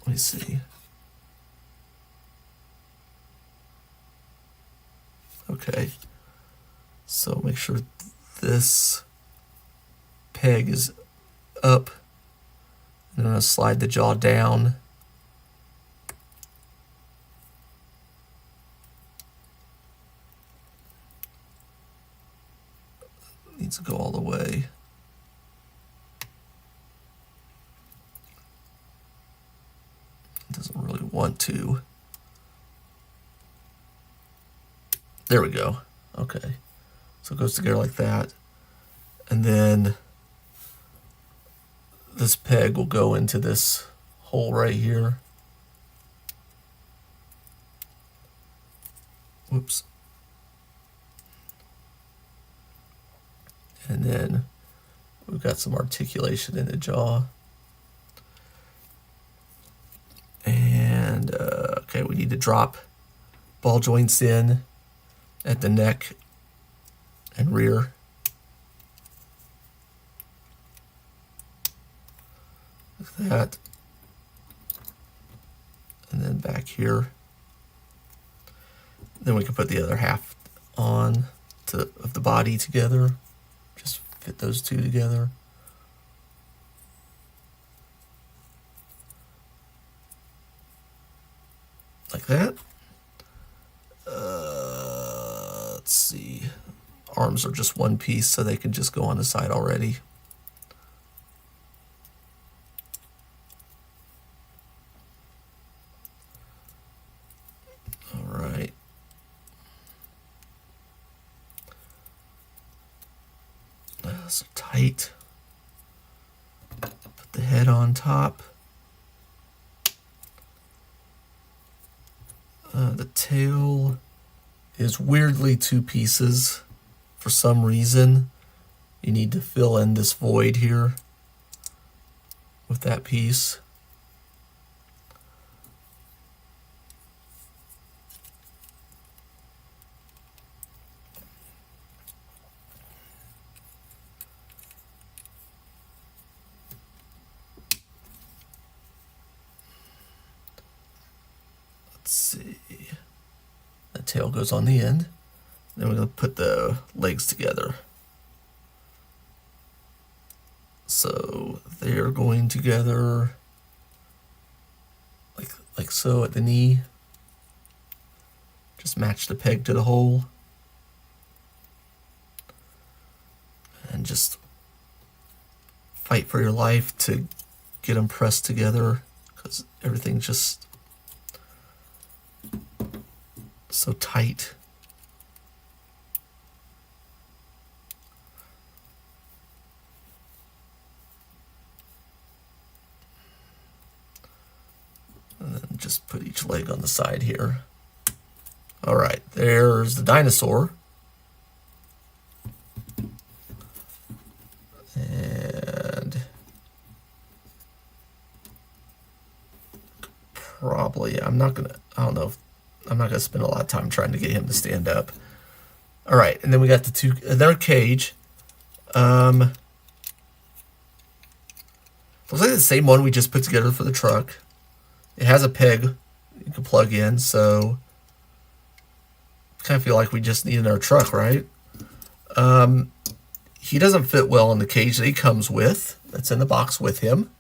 let me see. Okay, so make sure this peg is up. And I'm going to slide the jaw down. Needs to go all the way. It doesn't really want to. There we go. Okay. So it goes together like that. And then this peg will go into this hole right here. Whoops. And then we've got some articulation in the jaw. And, okay, we need to drop ball joints in at the neck and rear. Like that. And then back here. Then we can put the other half on of the body together. Just fit those two together. Like that. Let's see. Arms are just one piece, so they can just go on the side already. All right. So tight. Put the head on top. The tail is weirdly two pieces for some reason. You need to fill in this void here with that piece. Let's see. The tail goes on the end. Then we're going to put the legs together. So they're going together like so at the knee. Just match the peg to the hole. And just fight for your life to get them pressed together, because everything's just so tight. And then just put each leg on the side here. All right, there's the dinosaur. And probably, I don't know if I'm not going to spend a lot of time trying to get him to stand up. All right, and then we got another cage. Looks like the same one we just put together for the truck. It has a peg you can plug in, so I kind of feel like we just need another truck, right? He doesn't fit well in the cage that he comes with, that's in the box with him,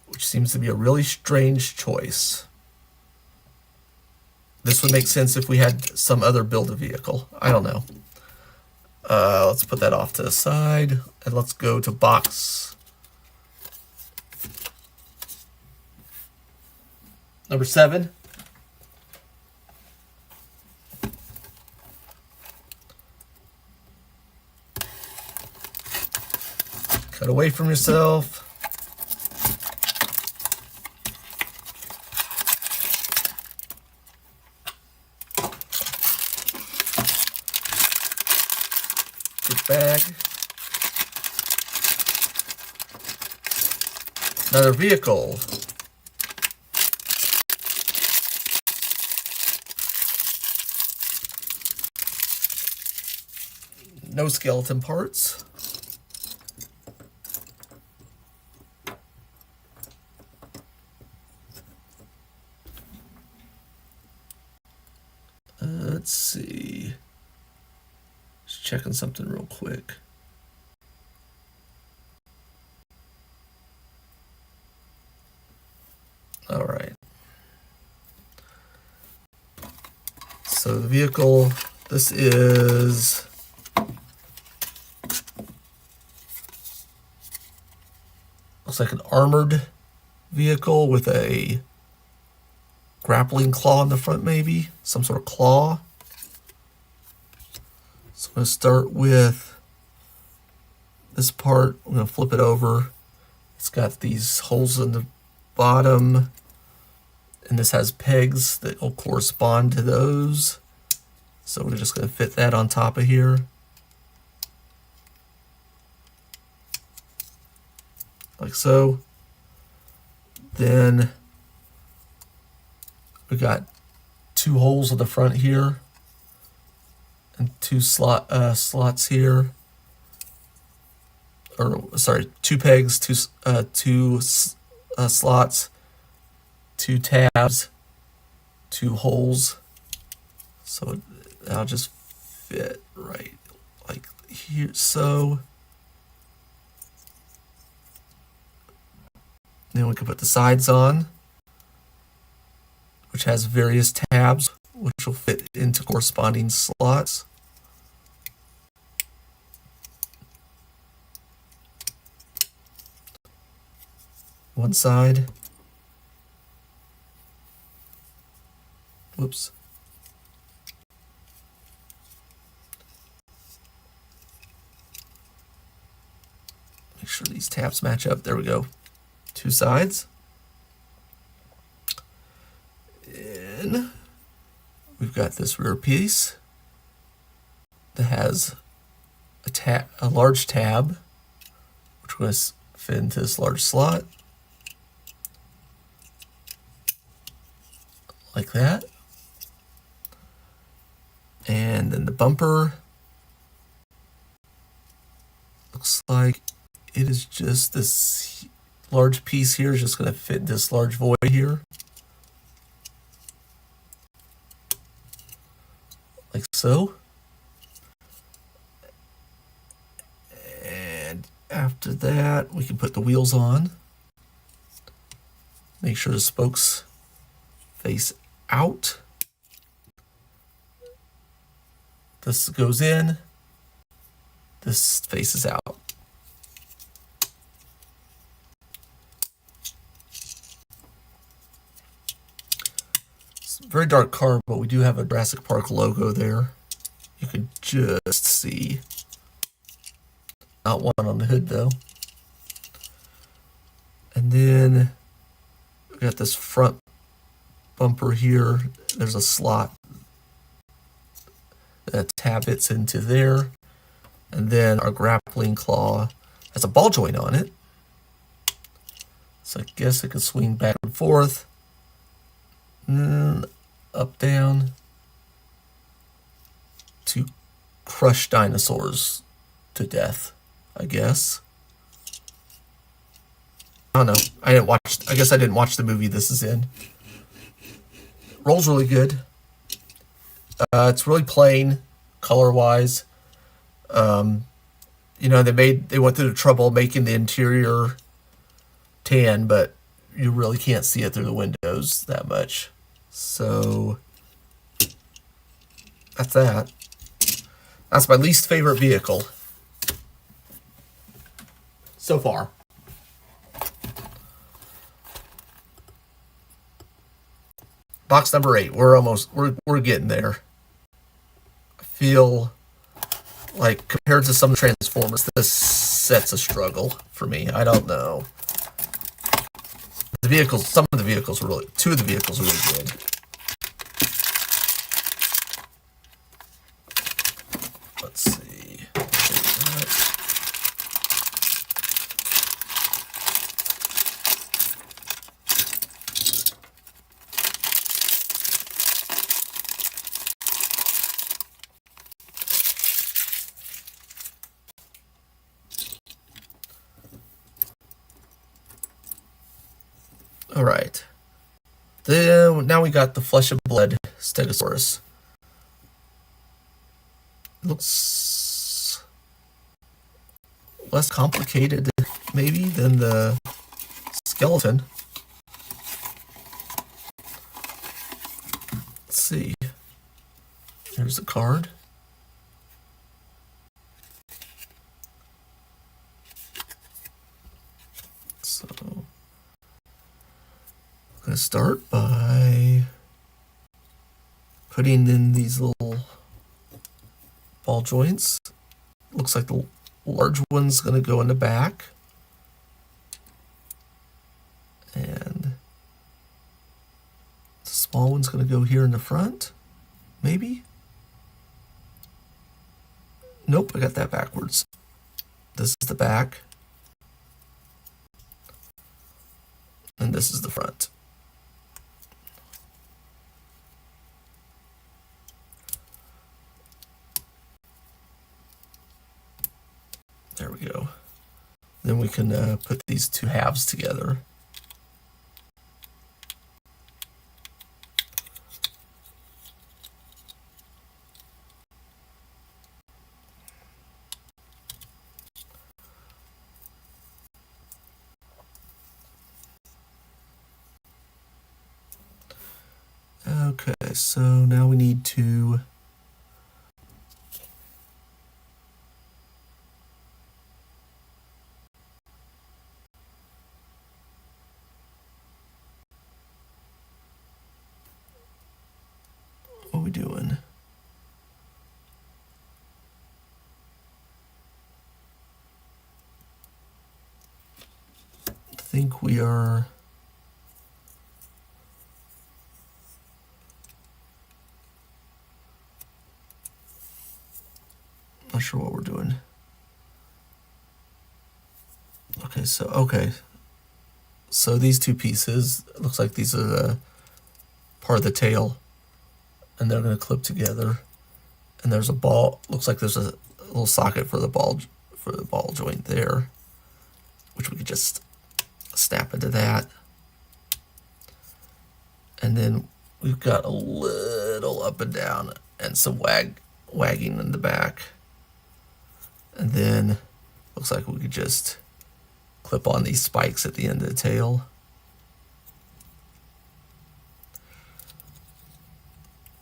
which seems to be a really strange choice. This would make sense if we had some other Build-A-Vehicle. I don't know. Let's put that off to the side, and let's go to box number 7. Cut away from yourself. Good bag. Another vehicle. No skeleton parts. Let's see. Just checking something real quick. All right. So the vehicle, this is looks like an armored vehicle with a grappling claw in the front, maybe some sort of claw. So I'm going to start with this part. I'm going to flip it over. It's got these holes in the bottom, and this has pegs that will correspond to those. So we're just going to fit that on top of here. Like so. Then we got 2 holes in the front here, and 2 slots here. Or sorry, 2 pegs, 2 slots, 2 tabs, 2 holes. So that'll just fit right like here. So then we can put the sides on, which has various tabs, which will fit into corresponding slots. One side. Whoops. Make sure these tabs match up. There we go. 2 sides. And we've got this rear piece that has a large tab, which we're going to fit into this large slot. Like that. And then the bumper looks like it is just this large piece here is just going to fit this large void here. Like so. And after that, we can put the wheels on. Make sure the spokes face out. This goes in. This faces out. It's a very dark car, but we do have a Jurassic Park logo there. You can just see. Not one on the hood though. And then we got this front bumper here. There's a slot that tab fits into there. And then our grappling claw has a ball joint on it. So I guess it could swing back and forth. And up, down. To crush dinosaurs to death, I guess. I don't know. I guess I didn't watch the movie this is in. Rolls really good. It's really plain, color-wise. You know, they went through the trouble of making the interior tan, but you really can't see it through the windows that much. So that's that. That's my least favorite vehicle so far. Box number 8. We're getting there. I feel like compared to some Transformers, this set's a struggle for me. I don't know. The vehicles, some of the vehicles were really, two of the vehicles are really good. Let's see. All right. Then now we got the flesh and blood Stegosaurus. Looks less complicated maybe than the skeleton. Let's see. Here's the card. So I'm going to start by putting in these little ball joints. Looks like the large one's going to go in the back. And the small one's going to go here in the front. Maybe? Nope, I got that backwards. This is the back. And this is the front. There we go. Then we can put these two halves together. Okay, so now we need to what are we doing? I think we are not sure what we're doing. Okay, so these two pieces, it looks like these are the part of the tail, and they're going to clip together. And there's a ball, looks like there's a little socket for the ball joint there, which we could just snap into that. And then we've got a little up and down and some wagging in the back. And then looks like we could just clip on these spikes at the end of the tail.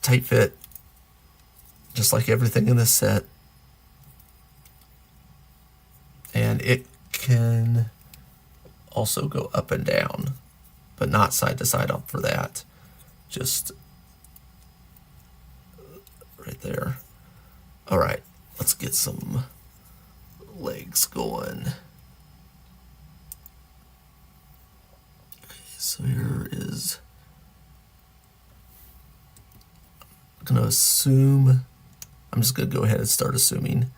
Tight fit, just like everything in this set. And it can also go up and down, but not side to side up for that. Just right there. All right, let's get some legs going. Okay, so here is, I'm gonna assume, I'm just gonna go ahead and start assuming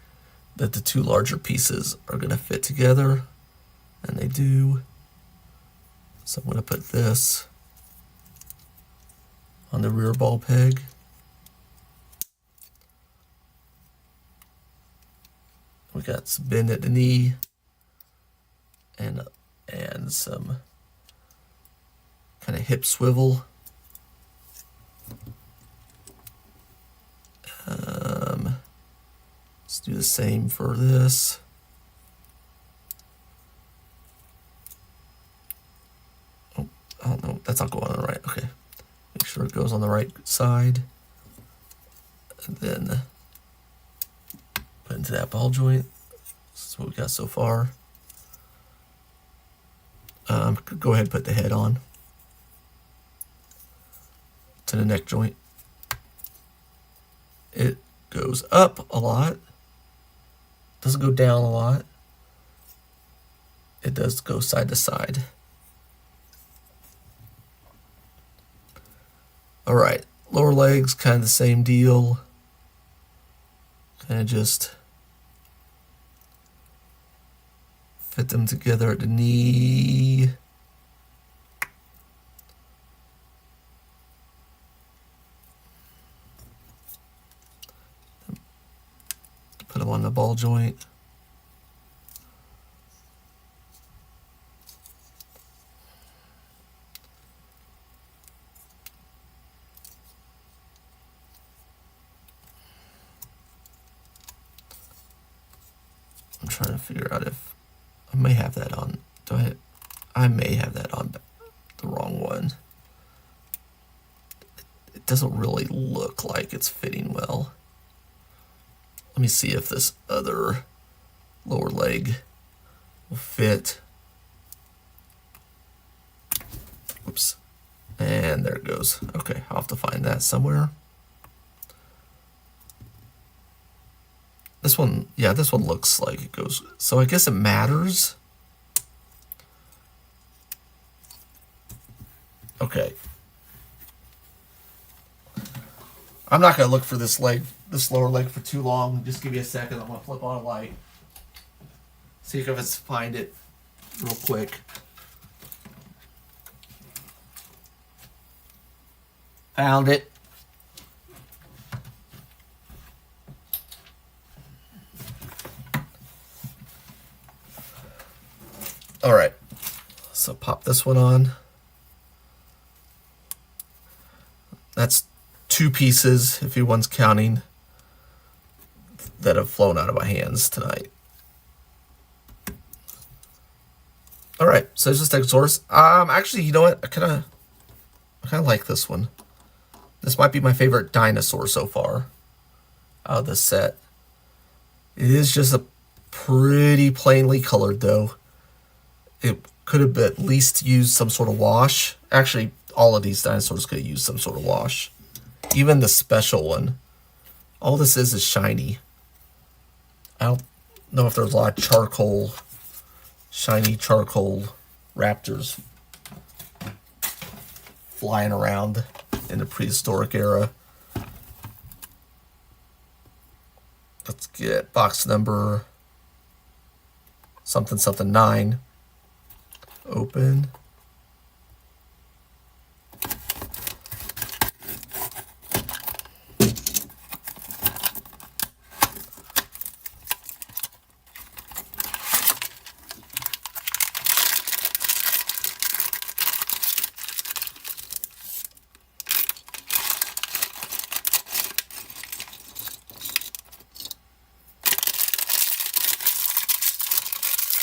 that the two larger pieces are gonna fit together, and they do. So I'm gonna put this on the rear ball peg. We got some bend at the knee and some kind of hip swivel. Let's Do the same for this. Oh no, that's not going on the right. Okay. Make sure it goes on the right side. And then put into that ball joint. That's what we got so far. Go ahead and put the head on to the neck joint. It goes up a lot. Doesn't go down a lot. It does go side to side. All right, lower legs, kind of the same deal. Kind of just fit them together at the knee. Put them on the ball joint. I'm trying to figure out if I may have that on. I may have that on the wrong one. It doesn't really look like it's fitting well. Let me see if this other lower leg will fit. Oops. And there it goes. Okay, I'll have to find that somewhere. This one, yeah, this one looks like it goes. So I guess it matters. Okay. I'm not going to look for this lower leg for too long. Just give me a second. I'm going to flip on a light. See if I can find it real quick. Found it. All right. So pop this one on. That's 2 pieces, if anyone's counting, that have flown out of my hands tonight. All right, so it's just Stegosaurus. Actually, you know what? I kind of like this one. This might be my favorite dinosaur so far out of this set. It is just a pretty plainly colored, though. It could have at least used some sort of wash. Actually, all of these dinosaurs could have used some sort of wash. Even the special one. All this is shiny. I don't know if there's a lot of charcoal, shiny charcoal raptors flying around in the prehistoric era. Let's get box number something 9. Open.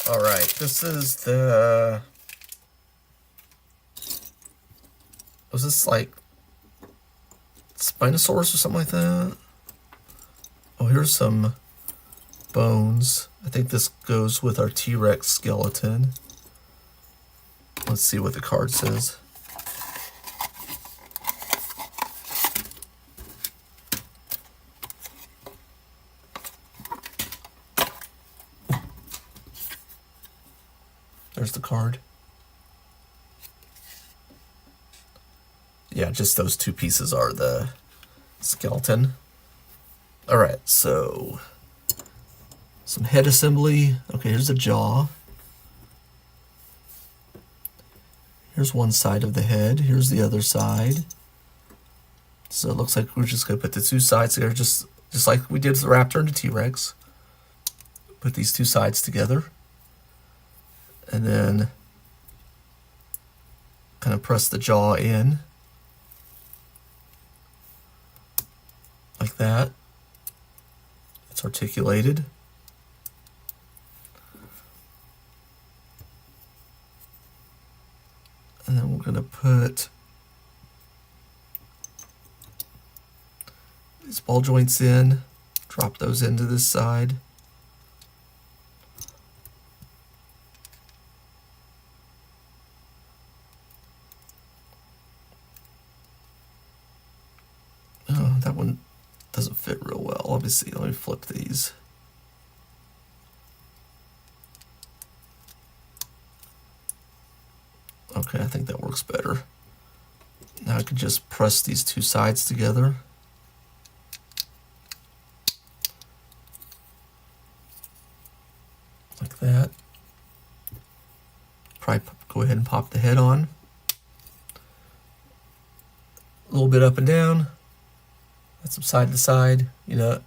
All right, this is the... Was this like Spinosaurus or something like that? Oh, here's some bones. I think this goes with our T-Rex skeleton. Let's see what the card says. There's the card. Yeah, just those 2 pieces are the skeleton. All right, so some head assembly. Okay, here's the jaw. Here's one side of the head. Here's the other side. So it looks like we're just gonna put the 2 sides together, just like we did with the Raptor and the T-Rex. Put these 2 sides together. And then kind of press the jaw in. Like that. It's articulated. And then we're going to put these ball joints in, drop those into this side. Oh, that one doesn't fit real well. Obviously, let me flip these. Okay, I think that works better. Now I can just press these two sides together. Like that. Probably go ahead and pop the head on. A little bit up and down. That's from side to side, you know.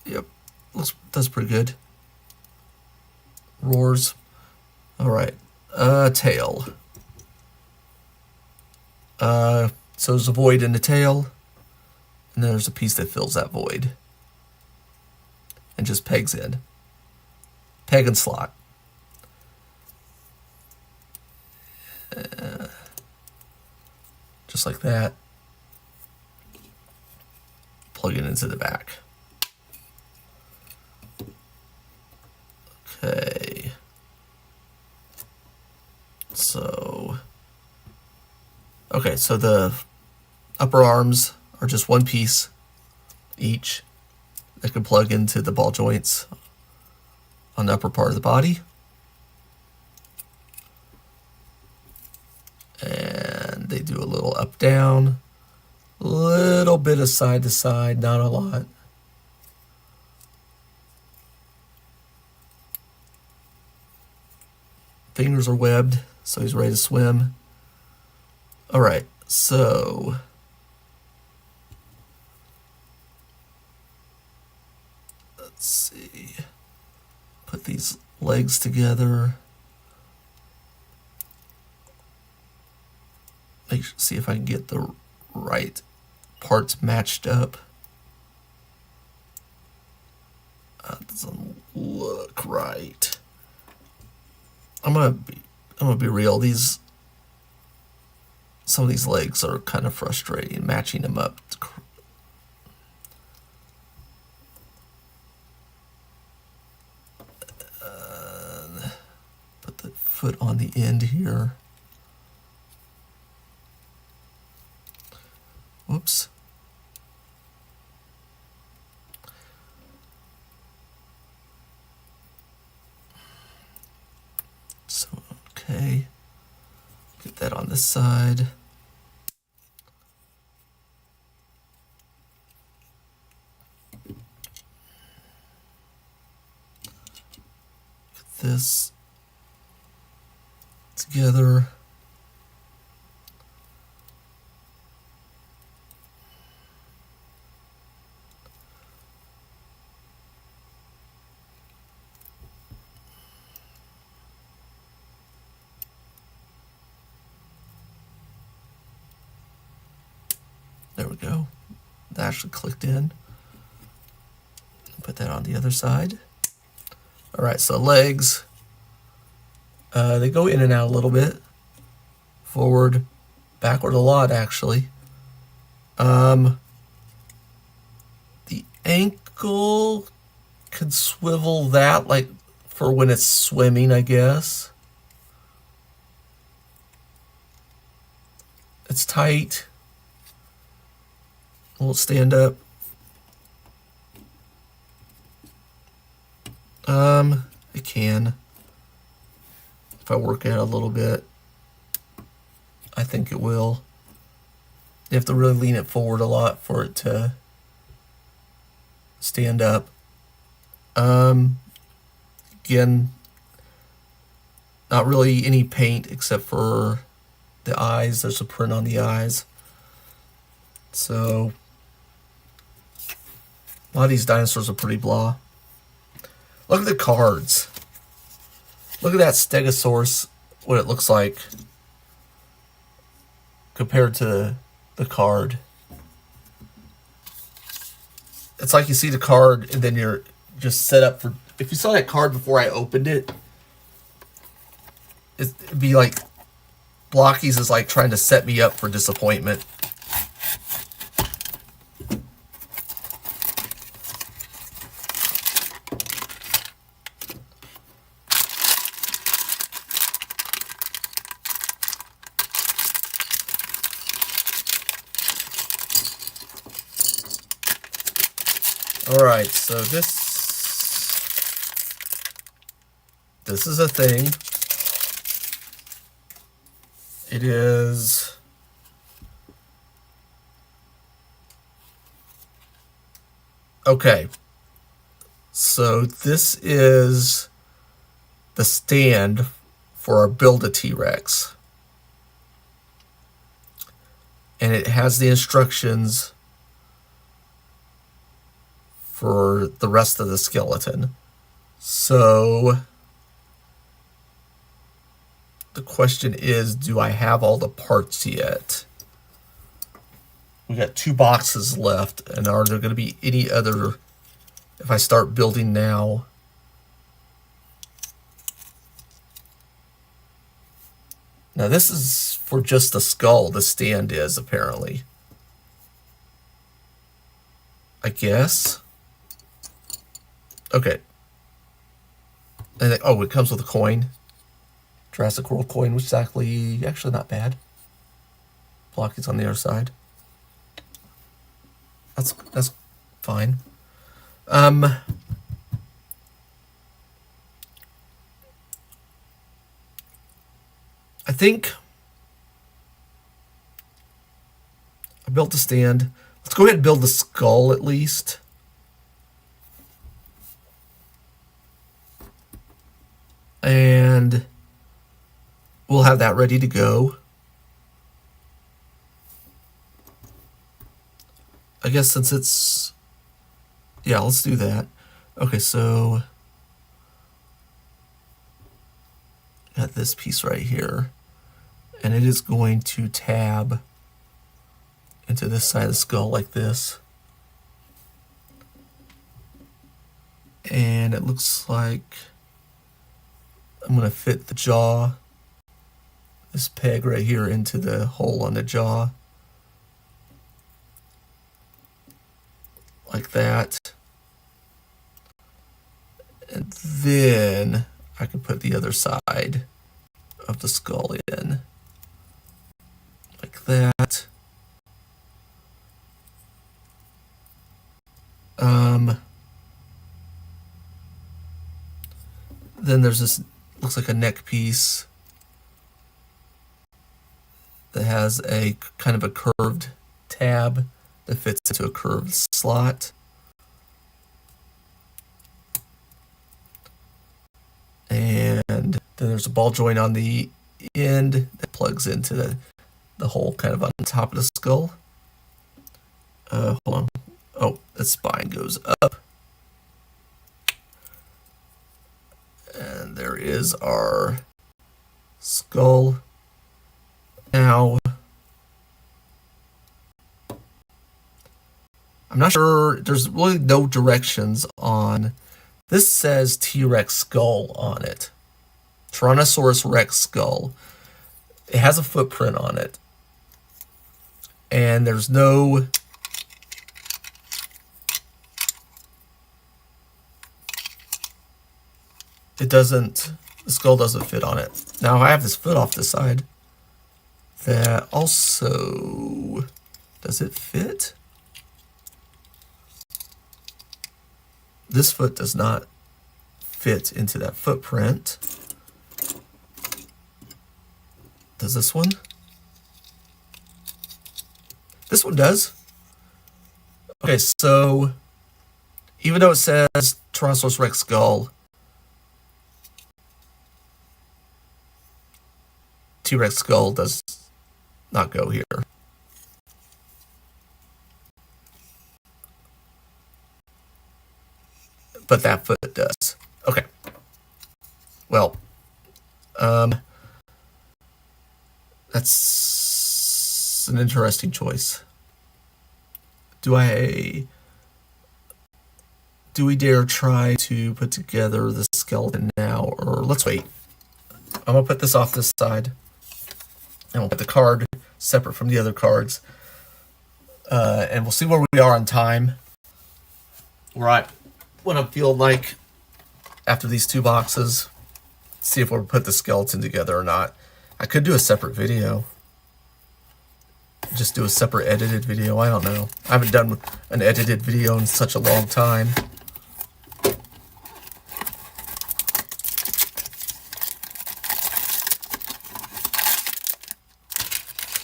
Yep, that's pretty good. Roars. All right, tail. So there's a void in the tail, and then there's a piece that fills that void. And just pegs in. Peg and slot. Just like that. Plug it into the back. Okay. So the upper arms are just one piece each that can plug into the ball joints on the upper part of the body. And they do a little up down, a little bit of side to side, not a lot. Fingers are webbed, so he's ready to swim. All right, so let's see. Put these legs together. See if I can get the right parts matched up. That doesn't look right. I'm gonna be real. Some of these legs are kind of frustrating, matching them up. Put the foot on the end here. Whoops. So, okay. Get that on this side. Get this together. There we go. That actually clicked in. Put that on the other side. All right, so legs. They go in and out a little bit. Forward, backward a lot, actually. The ankle can swivel that, like, for when it's swimming, I guess. It's tight. Won't stand up. It can. If I work at it a little bit, I think it will. You have to really lean it forward a lot for it to stand up. Again, not really any paint except for the eyes. There's a print on the eyes. So a lot of these dinosaurs are pretty blah. Look at the cards. Look at that Stegosaurus, what it looks like compared to the card. it's like you see the card and then you're just set up for. If you saw that card before I opened it, it'd be like Blokees is like trying to set me up for disappointment. All right, so this is a thing. It is okay. So this is the stand for our Build a T-Rex. And it has the instructions for the rest of the skeleton. So the question is, do I have all the parts yet? We got 2 boxes left, and are there going to be any other if I start building now? Now this is for just the skull, the stand is apparently. I guess. Okay. And then, oh, it comes with a coin. Jurassic World coin, which is actually not bad. Blokees on the other side. That's fine. I think I built the stand. Let's go ahead and build the skull at least. And we'll have that ready to go. I guess since it's... Yeah, let's do that. Okay, so... got this piece right here. And it is going to tab into this side of the skull like this. And it looks like I'm going to fit the jaw, this peg right here, into the hole on the jaw. Like that. And then I can put the other side of the skull in. Like that. Then there's this, looks like a neck piece that has a kind of a curved tab that fits into a curved slot. And then there's a ball joint on the end that plugs into the hole kind of on top of the skull. Hold on. Oh, the spine goes up. And there is our skull. Now, I'm not sure, there's really no directions on, this says T-Rex skull on it. Tyrannosaurus Rex skull. It has a footprint on it. And there's no... It doesn't, the skull doesn't fit on it. Now I have this foot off the side that also, does it fit? This foot does not fit into that footprint. Does this one? This one does. Okay, so even though it says Tyrannosaurus Rex skull, T-Rex skull does not go here. But that foot does. Okay. Well, that's an interesting choice. Do I Do we dare try to put together the skeleton now, or let's wait. I'm gonna put this off this side, and we'll put the card separate from the other cards, and we'll see where we are on time. Right, what I'm feeling like after these 2 boxes. See if we'll put the skeleton together or not. I could do a separate video. Just do a separate edited video. I don't know. I haven't done an edited video in such a long time.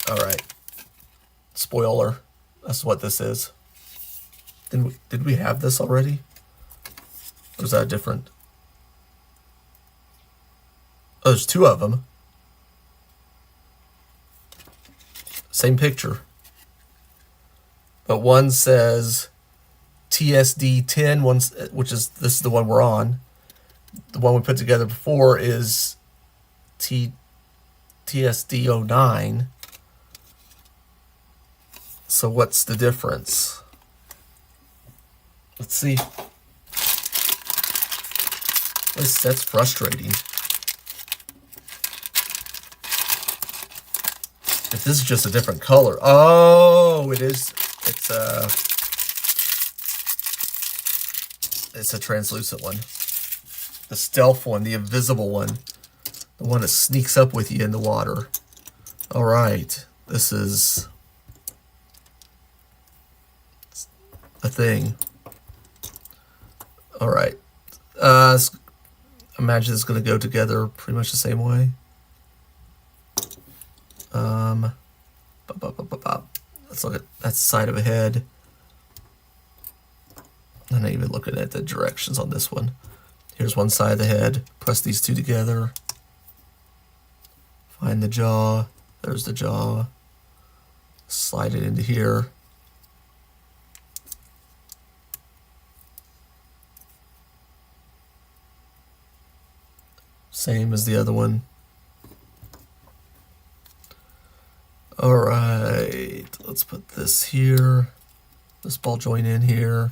Alright. Spoiler. That's what this is. Did we have this already? Or is that different? Oh, there's 2 of them. Same picture. But one says TSD 10, which is, this is the one we're on. The one we put together before is TSD 09. So what's the difference? Let's see. That's frustrating. If this is just a different color. Oh, it is. It's a translucent one. The stealth one, the invisible one. The one that sneaks up with you in the water. All right. This is a thing. All right. Imagine it's going to go together pretty much the same way. Let's look at that side of a head. I'm not even looking at the directions on this one. Here's one side of the head. Press these 2 together. Find the jaw. There's the jaw. Slide it into here. Same as the other one. All right, let's put this here. This ball joint in here.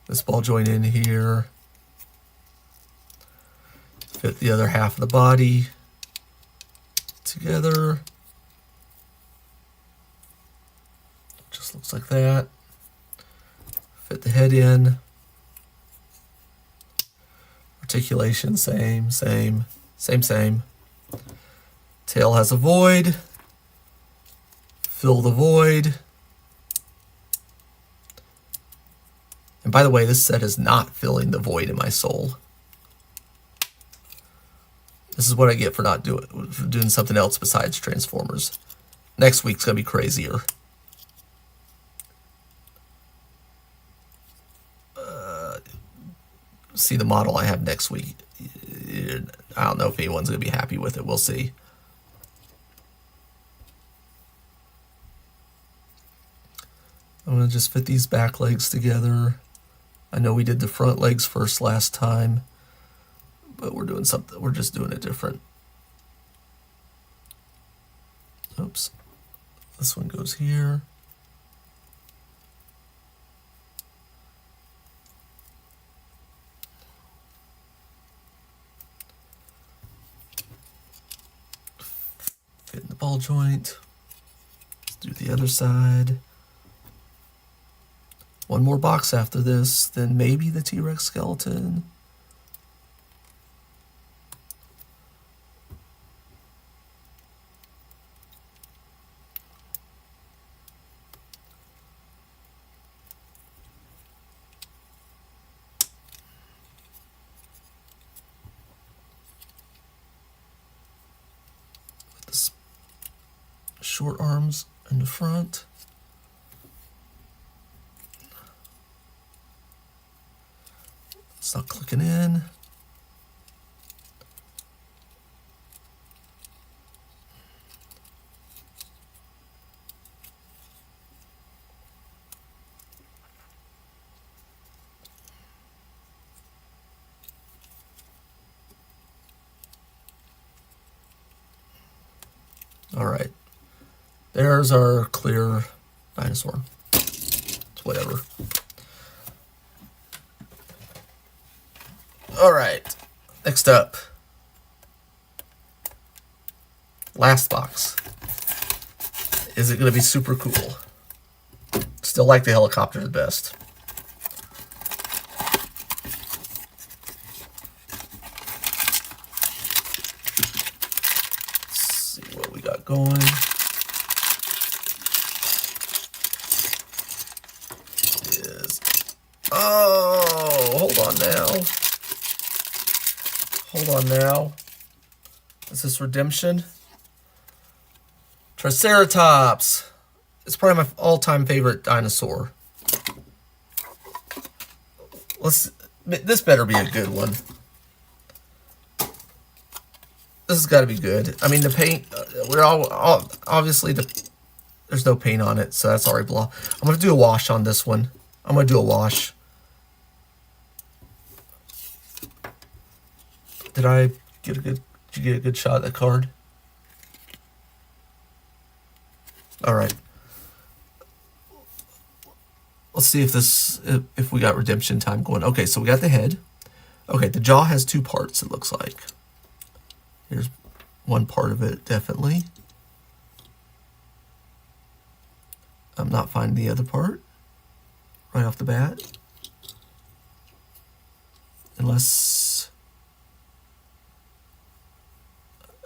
This ball joint in here. Fit the other half of the body together. Just looks like that. Fit the head in. Articulation, same. Tail has a void. Fill the void. And by the way, this set is not filling the void in my soul. This is what I get for doing something else besides Transformers. Next week's gonna be crazier. See the model I have next week. I don't know if anyone's gonna be happy with it. We'll see. I'm going to just fit these back legs together. I know we did the front legs first last time, but we're doing something. We're just doing it different. Oops. This one goes here. Fit in the ball joint. Let's do the other side. One more box after this, then maybe the T-Rex skeleton. Put the short arms in the front. It's not clicking in. All right. There's our clear dinosaur. It's whatever. All right, next up, last box. Is it going to be super cool? Still like the helicopter the best. Let's see what we got going. Oh, hold on now. Hold on now. Is this redemption? Triceratops. It's probably my all-time favorite dinosaur. This better be a good one. This has got to be good. I mean, the paint, we're all obviously there's no paint on it, so that's already blah. I'm going to do a wash on this one. I'm going to do a wash. Did you get a good shot at that card? All right. Let's see if we got redemption time going. Okay, so we got the head. Okay, the jaw has two parts, it looks like. Here's one part of it, definitely. I'm not finding the other part right off the bat. Unless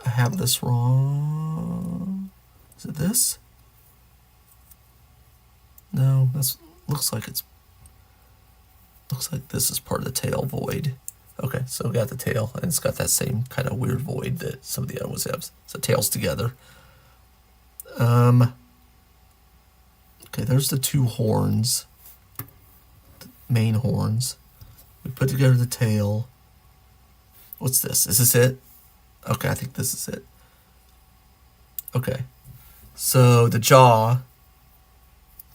I have this wrong. Is it this? No, looks like this is part of the tail void. Okay, so we got the tail, and it's got that same kind of weird void that some of the other ones have. So tails together. Okay, there's the two horns, the main horns. We put together the tail. What's this? Is this it? Okay, I think this is it. Okay, so the jaw,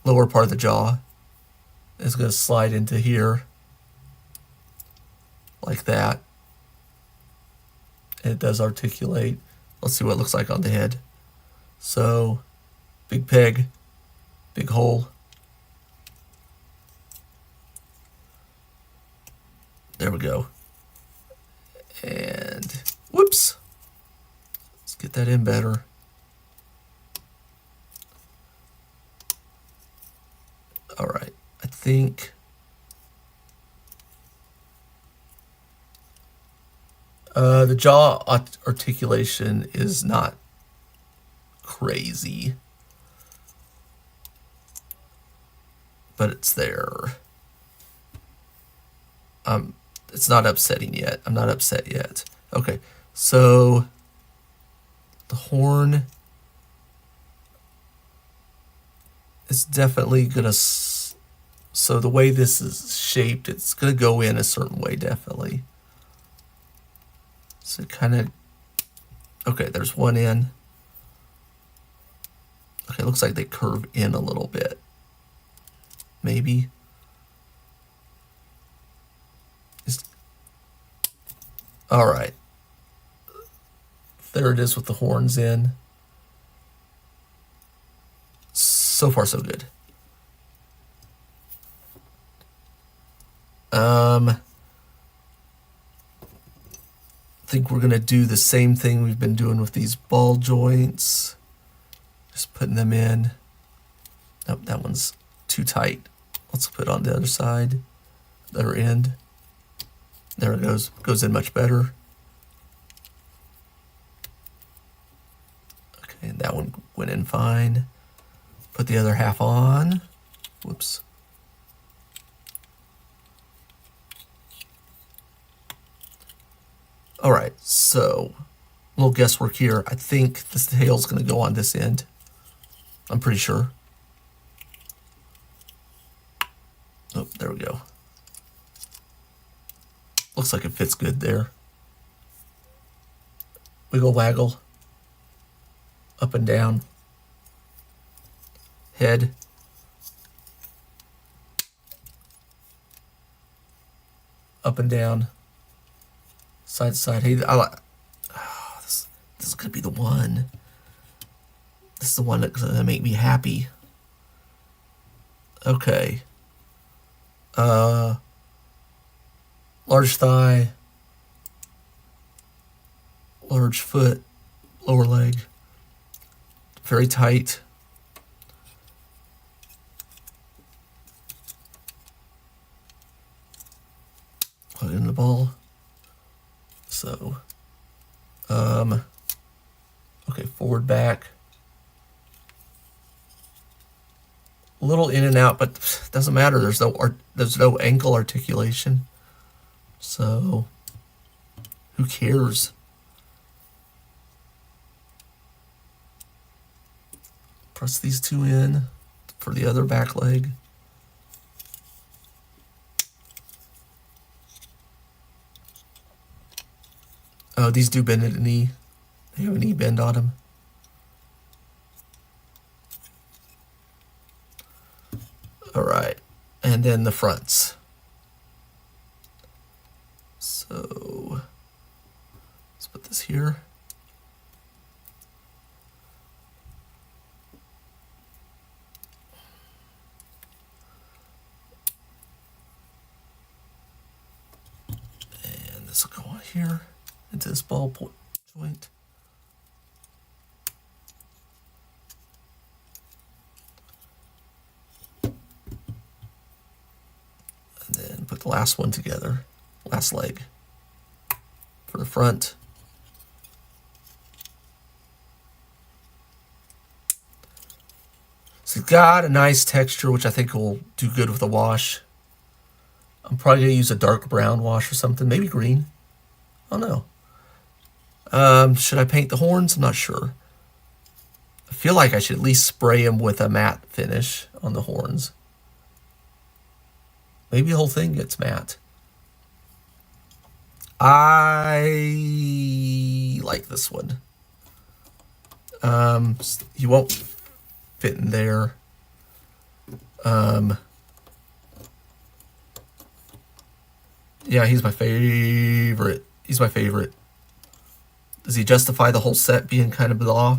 lower part of the jaw, is going to slide into here like that. And it does articulate. Let's see what it looks like on the head. So, big peg, big hole. There we go. And whoops. Let's get that in better. All right, I think the jaw articulation is not crazy, but it's there. It's not upsetting yet. I'm not upset yet. Okay, so the horn is definitely gonna, so the way this is shaped, it's gonna go in a certain way, definitely. So kind of, okay, there's one in. Okay, it looks like they curve in a little bit. Maybe. All right. There it is with the horns in. So far, so good. I think we're gonna do the same thing we've been doing with these ball joints. Just putting them in. Nope, that one's too tight. Let's put it on the other side, the other end. There it goes. Goes in much better. Okay, that one went in fine. Put the other half on. Whoops. All right, so a little guesswork here. I think this tail's going to go on this end. I'm pretty sure. Oh, there we go. Looks like it fits good there. Wiggle waggle. Up and down. Head. Up and down. Side to side. Hey, this is gonna be the one. This is the one that's gonna make me happy. Okay. Large thigh, large foot, lower leg, very tight. Put in the ball. So, okay, forward, back. A little in and out, but doesn't matter. There's no ankle articulation. So, who cares? Press these two in for the other back leg. Oh, these do bend at the knee. They have a knee bend on them. All right, and then the fronts. So let's put this here. And this will go on here into this ball joint. And then put the last one together, last leg for the front. So it's got a nice texture, which I think will do good with a wash. I'm probably going to use a dark brown wash or something, maybe green. I don't know. Should I paint the horns? I'm not sure. I feel like I should at least spray them with a matte finish on the horns. Maybe the whole thing gets matte. I like this one. You won't fit in there. Yeah, he's my favorite. He's my favorite. Does he justify the whole set being kind of blah?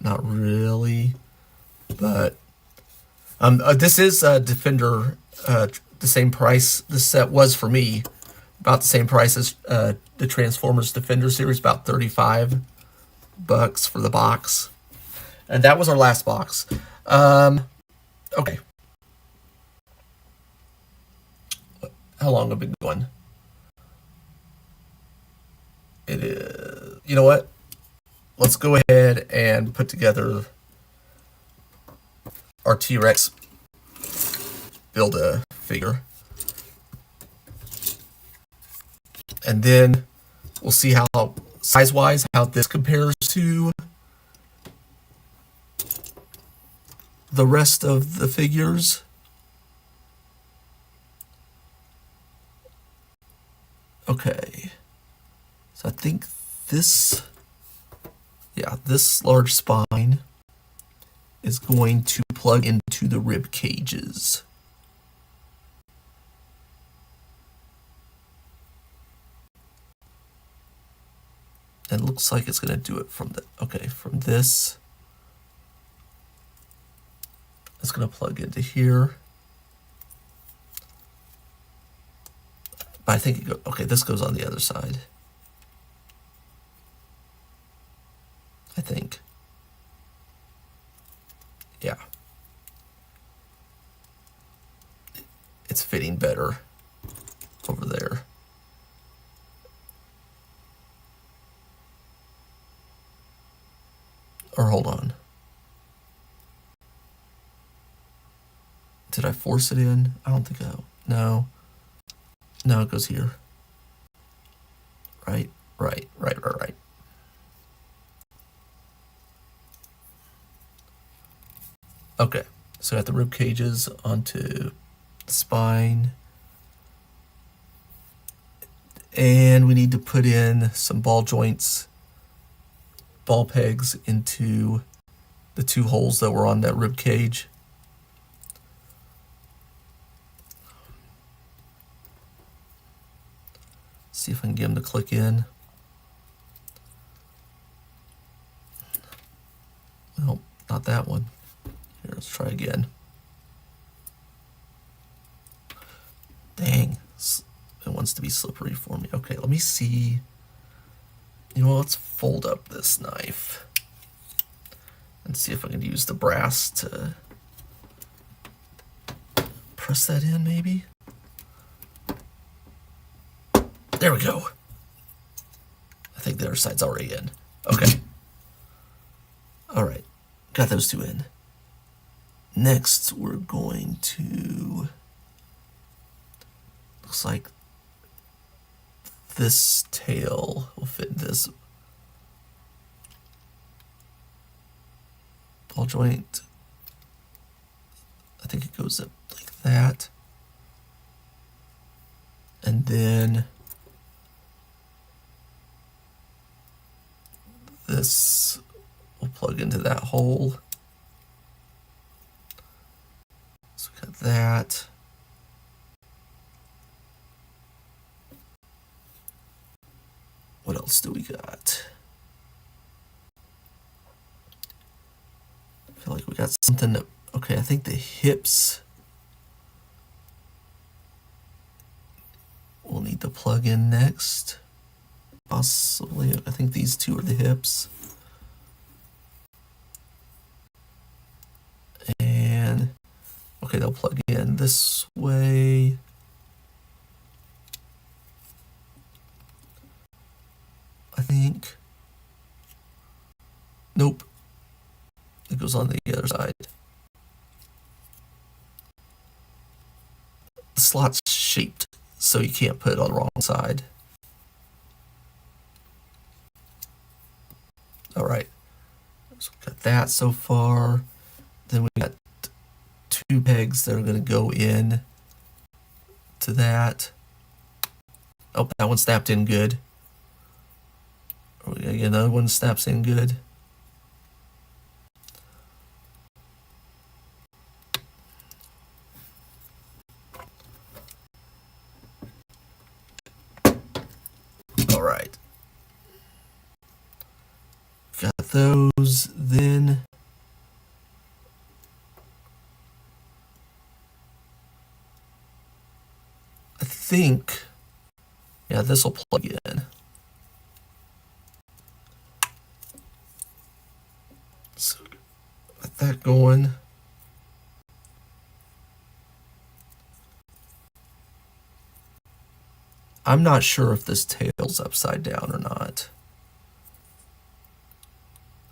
Not really. But this is a Defender, the same price this set was for me. About the same price as the Transformers Defender series, about $35 for the box. And that was our last box. Okay. How long have I been going? It is. You know what? Let's go ahead and put together our T-Rex Build-A-Figure. And then we'll see how, size-wise, how this compares to the rest of the figures. Okay. So I think this, yeah, this large spine is going to plug into the rib cages. It looks like it's going to do it from the, okay, from this. It's going to plug into here. But I think, it okay, this goes on the other side. I think. Yeah. It's fitting better over there. Or hold on. Did I force it in? I don't think I, no. No, it goes here. Right. Okay, so I got the rib cages onto the spine. And we need to put in some ball joints, ball pegs into the two holes that were on that rib cage. See if I can get them to click in. Nope, not that one. Here, let's try again. Dang, it wants to be slippery for me. Okay, let me see You know, let's fold up this knife and see if I can use the brass to press that in, maybe. There we go. I think the other side's already in. Okay. All right, got those two in. Next, we're going to, looks like this tail will fit in this ball joint. I think it goes up like that. And then this will plug into that hole. So we got that. What else do we got? I feel like we got something that, okay, I think the hips we'll need to plug in next. Possibly, I think these two are the hips. And, okay, they'll plug in this way. I think. Nope. It goes on the other side. The slot's shaped so you can't put it on the wrong side. All right. So we got that so far. Then we got two pegs that are going to go in to that. Oh, that one snapped in good. We're going to get another one snaps in good. All right. Got those. Then I think, yeah, this will plug in. So got that going. I'm not sure if this tail's upside down or not.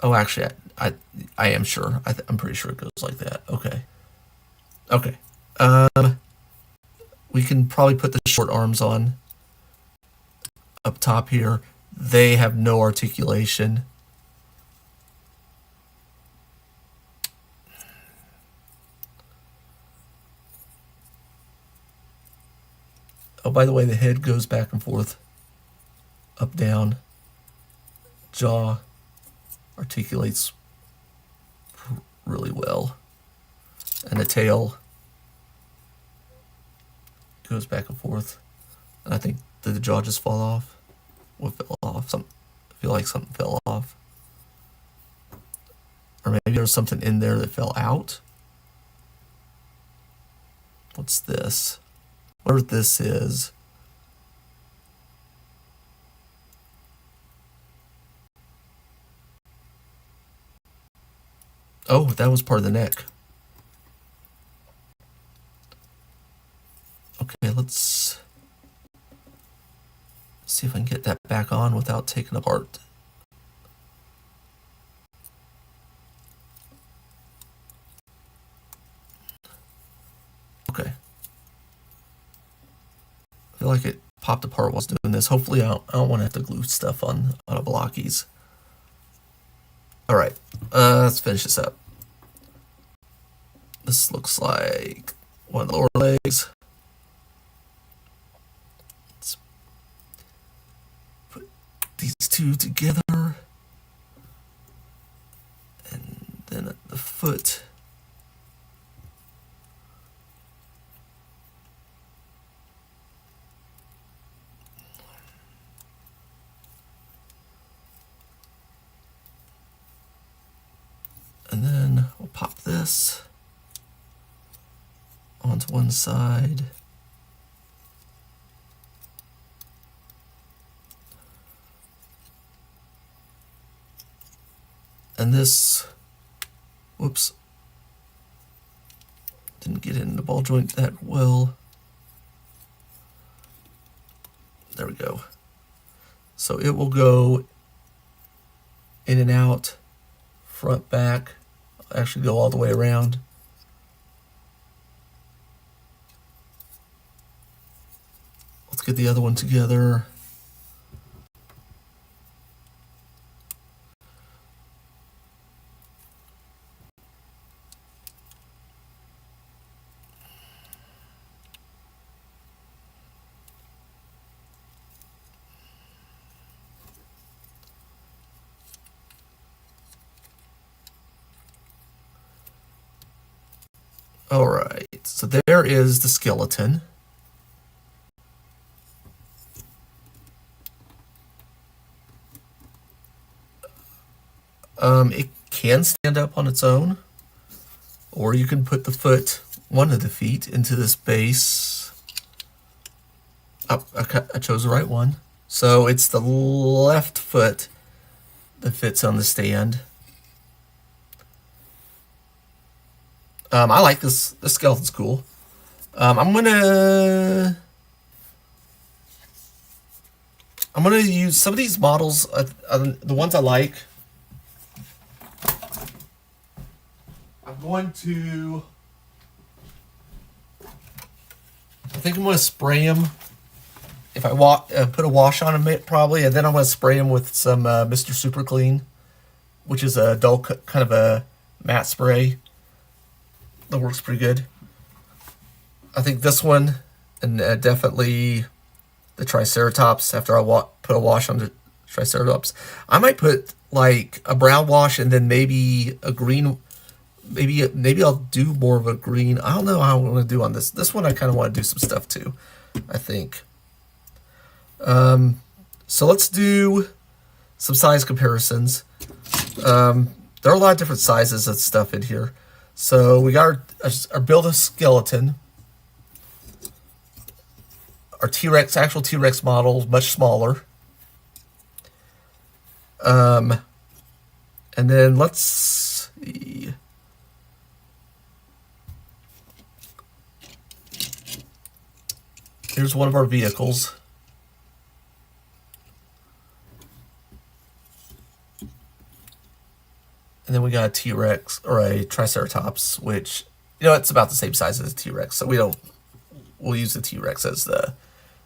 Oh, actually, I am sure. I'm pretty sure it goes like that. Okay. Okay. We can probably put the short arms on up top here. They have no articulation. Oh, by the way, the head goes back and forth, up, down. Jaw articulates really well. And the tail goes back and forth. And I think, did the jaw just fall off? What fell off? I feel like something fell off. Or maybe there was something in there that fell out. What's this? Whatever this is. Oh, that was part of the neck. Okay, let's see if I can get that back on without taking apart. Okay. I feel like it popped apart while I was doing this. Hopefully I don't want to have to glue stuff on a Blokees. All right, let's finish this up. This looks like one of the lower legs. Let's put these two together. And then at the foot. And then we'll pop this onto one side. And this, whoops, didn't get in the ball joint that well. There we go. So it will go in and out, front, back, actually go all the way around. Let's get the other one together. All right, so there is the skeleton. It can stand up on its own, or you can put the foot, one of the feet, into this base. Oh, I chose the right one. So it's the left foot that fits on the stand. I like this. This skeleton's cool. I'm gonna use some of these models. The ones I like. I'm going to. I think I'm going to spray them. If I put a wash on them, probably, and then I'm going to spray them with some Mr. Super Clean, which is a dull kind of a matte spray. That works pretty good. I think this one, and definitely the Triceratops, after I put a wash on the Triceratops. I might put like a brown wash and then maybe a green, maybe I'll do more of a green. I don't know how I'm going to do on this. This one I kind of want to do some stuff too, I think. So let's do some size comparisons. There are a lot of different sizes of stuff in here. So we got our Build-A-Skeleton. Our T-Rex, actual T-Rex model, much smaller. And then let's see. Here's one of our vehicles. And then we got a T-Rex or a Triceratops, which, it's about the same size as a T-Rex. So we'll use the T-Rex as the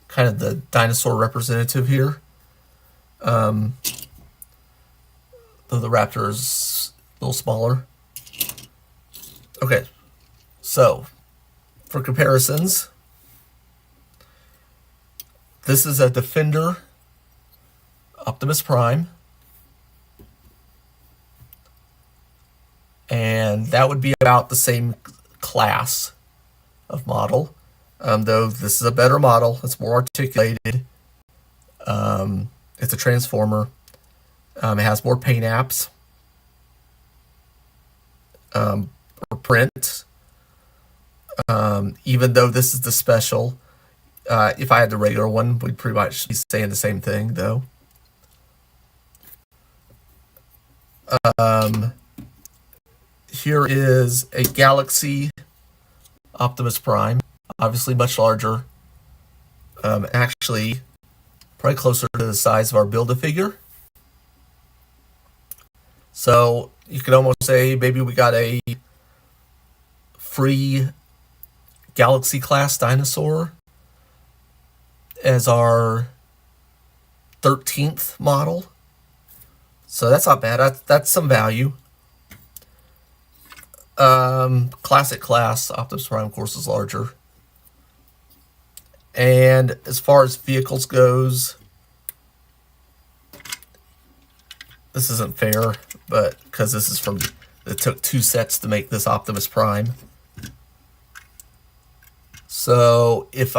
kind of the dinosaur representative here. Though the Raptor is a little smaller. Okay, so for comparisons, this is a Defender Optimus Prime. And that would be about the same class of model. Though this is a better model. It's more articulated. It's a Transformer. It has more paint apps. Or print. Even though this is the special. If I had the regular one, we'd pretty much be saying the same thing, though. Here is a Galaxy Optimus Prime. Obviously much larger. Actually, probably closer to the size of our Build-A-Figure. So you could almost say maybe we got a free Galaxy class dinosaur as our 13th model. So that's not bad. That's some value. Classic class Optimus Prime, of course, is larger. And as far as vehicles goes, this isn't fair, but because this is it took 2 sets to make this Optimus Prime. So if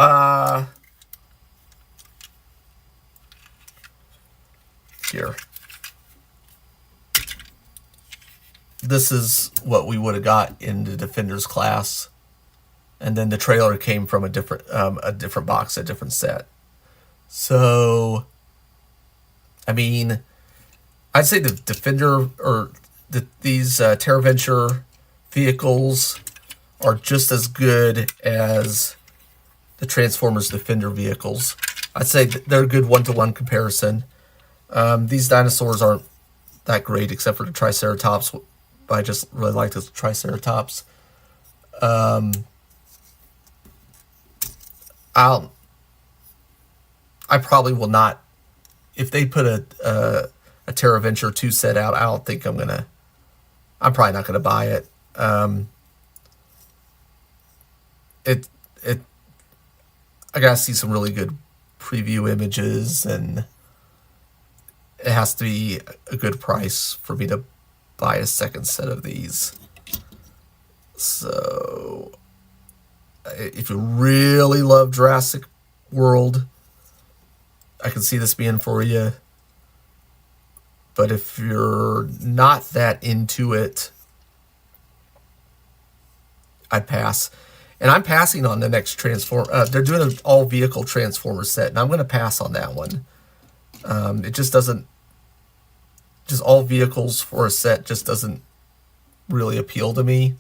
this is what we would have got in the Defenders class, and then the trailer came from a different box, a different set. So, I mean, I'd say the Defender, or these Terraventure vehicles are just as good as the Transformers Defender vehicles. I'd say they're a good one-to-one comparison. These dinosaurs aren't that great except for the Triceratops, but I just really like the Triceratops. I probably will not, if they put a Terraventure 2 set out, I don't think I'm probably not gonna buy it. I gotta see some really good preview images, and it has to be a good price for me to buy a second set of these. So if you really love Jurassic World, I can see this being for you. But if you're not that into it, I'd pass. And I'm passing on the next Transform. They're doing an all-vehicle Transformer set, and I'm going to pass on that one. It just doesn't... Just all vehicles for a set just doesn't really appeal to me.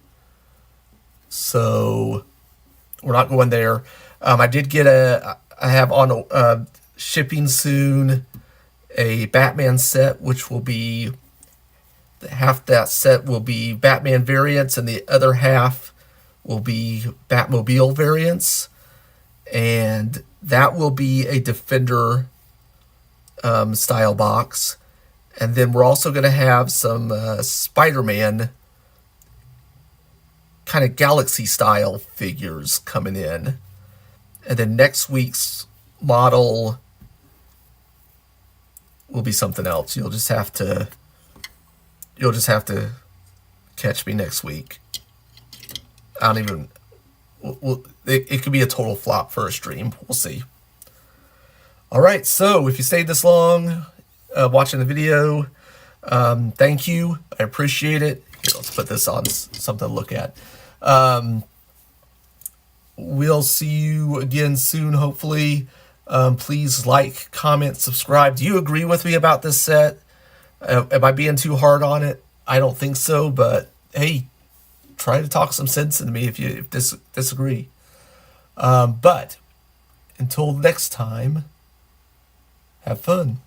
So we're not going there. I did get I have on shipping soon a Batman set, which will be... Half that set will be Batman variants, and the other half will be Batmobile variants, and that will be a Defender style box. And then we're also going to have some Spider-Man kind of Galaxy style figures coming in. And then next week's model will be something else. You'll just have to catch me next week. I don't even... It could be a total flop for a stream. We'll see. All right, so if you stayed this long watching the video, thank you. I appreciate it. Here, let's put this on something to look at. We'll see you again soon, hopefully. Please like, comment, subscribe. Do you agree with me about this set? Am I being too hard on it? I don't think so, but hey, try to talk some sense into me if you disagree. But until next time, have fun.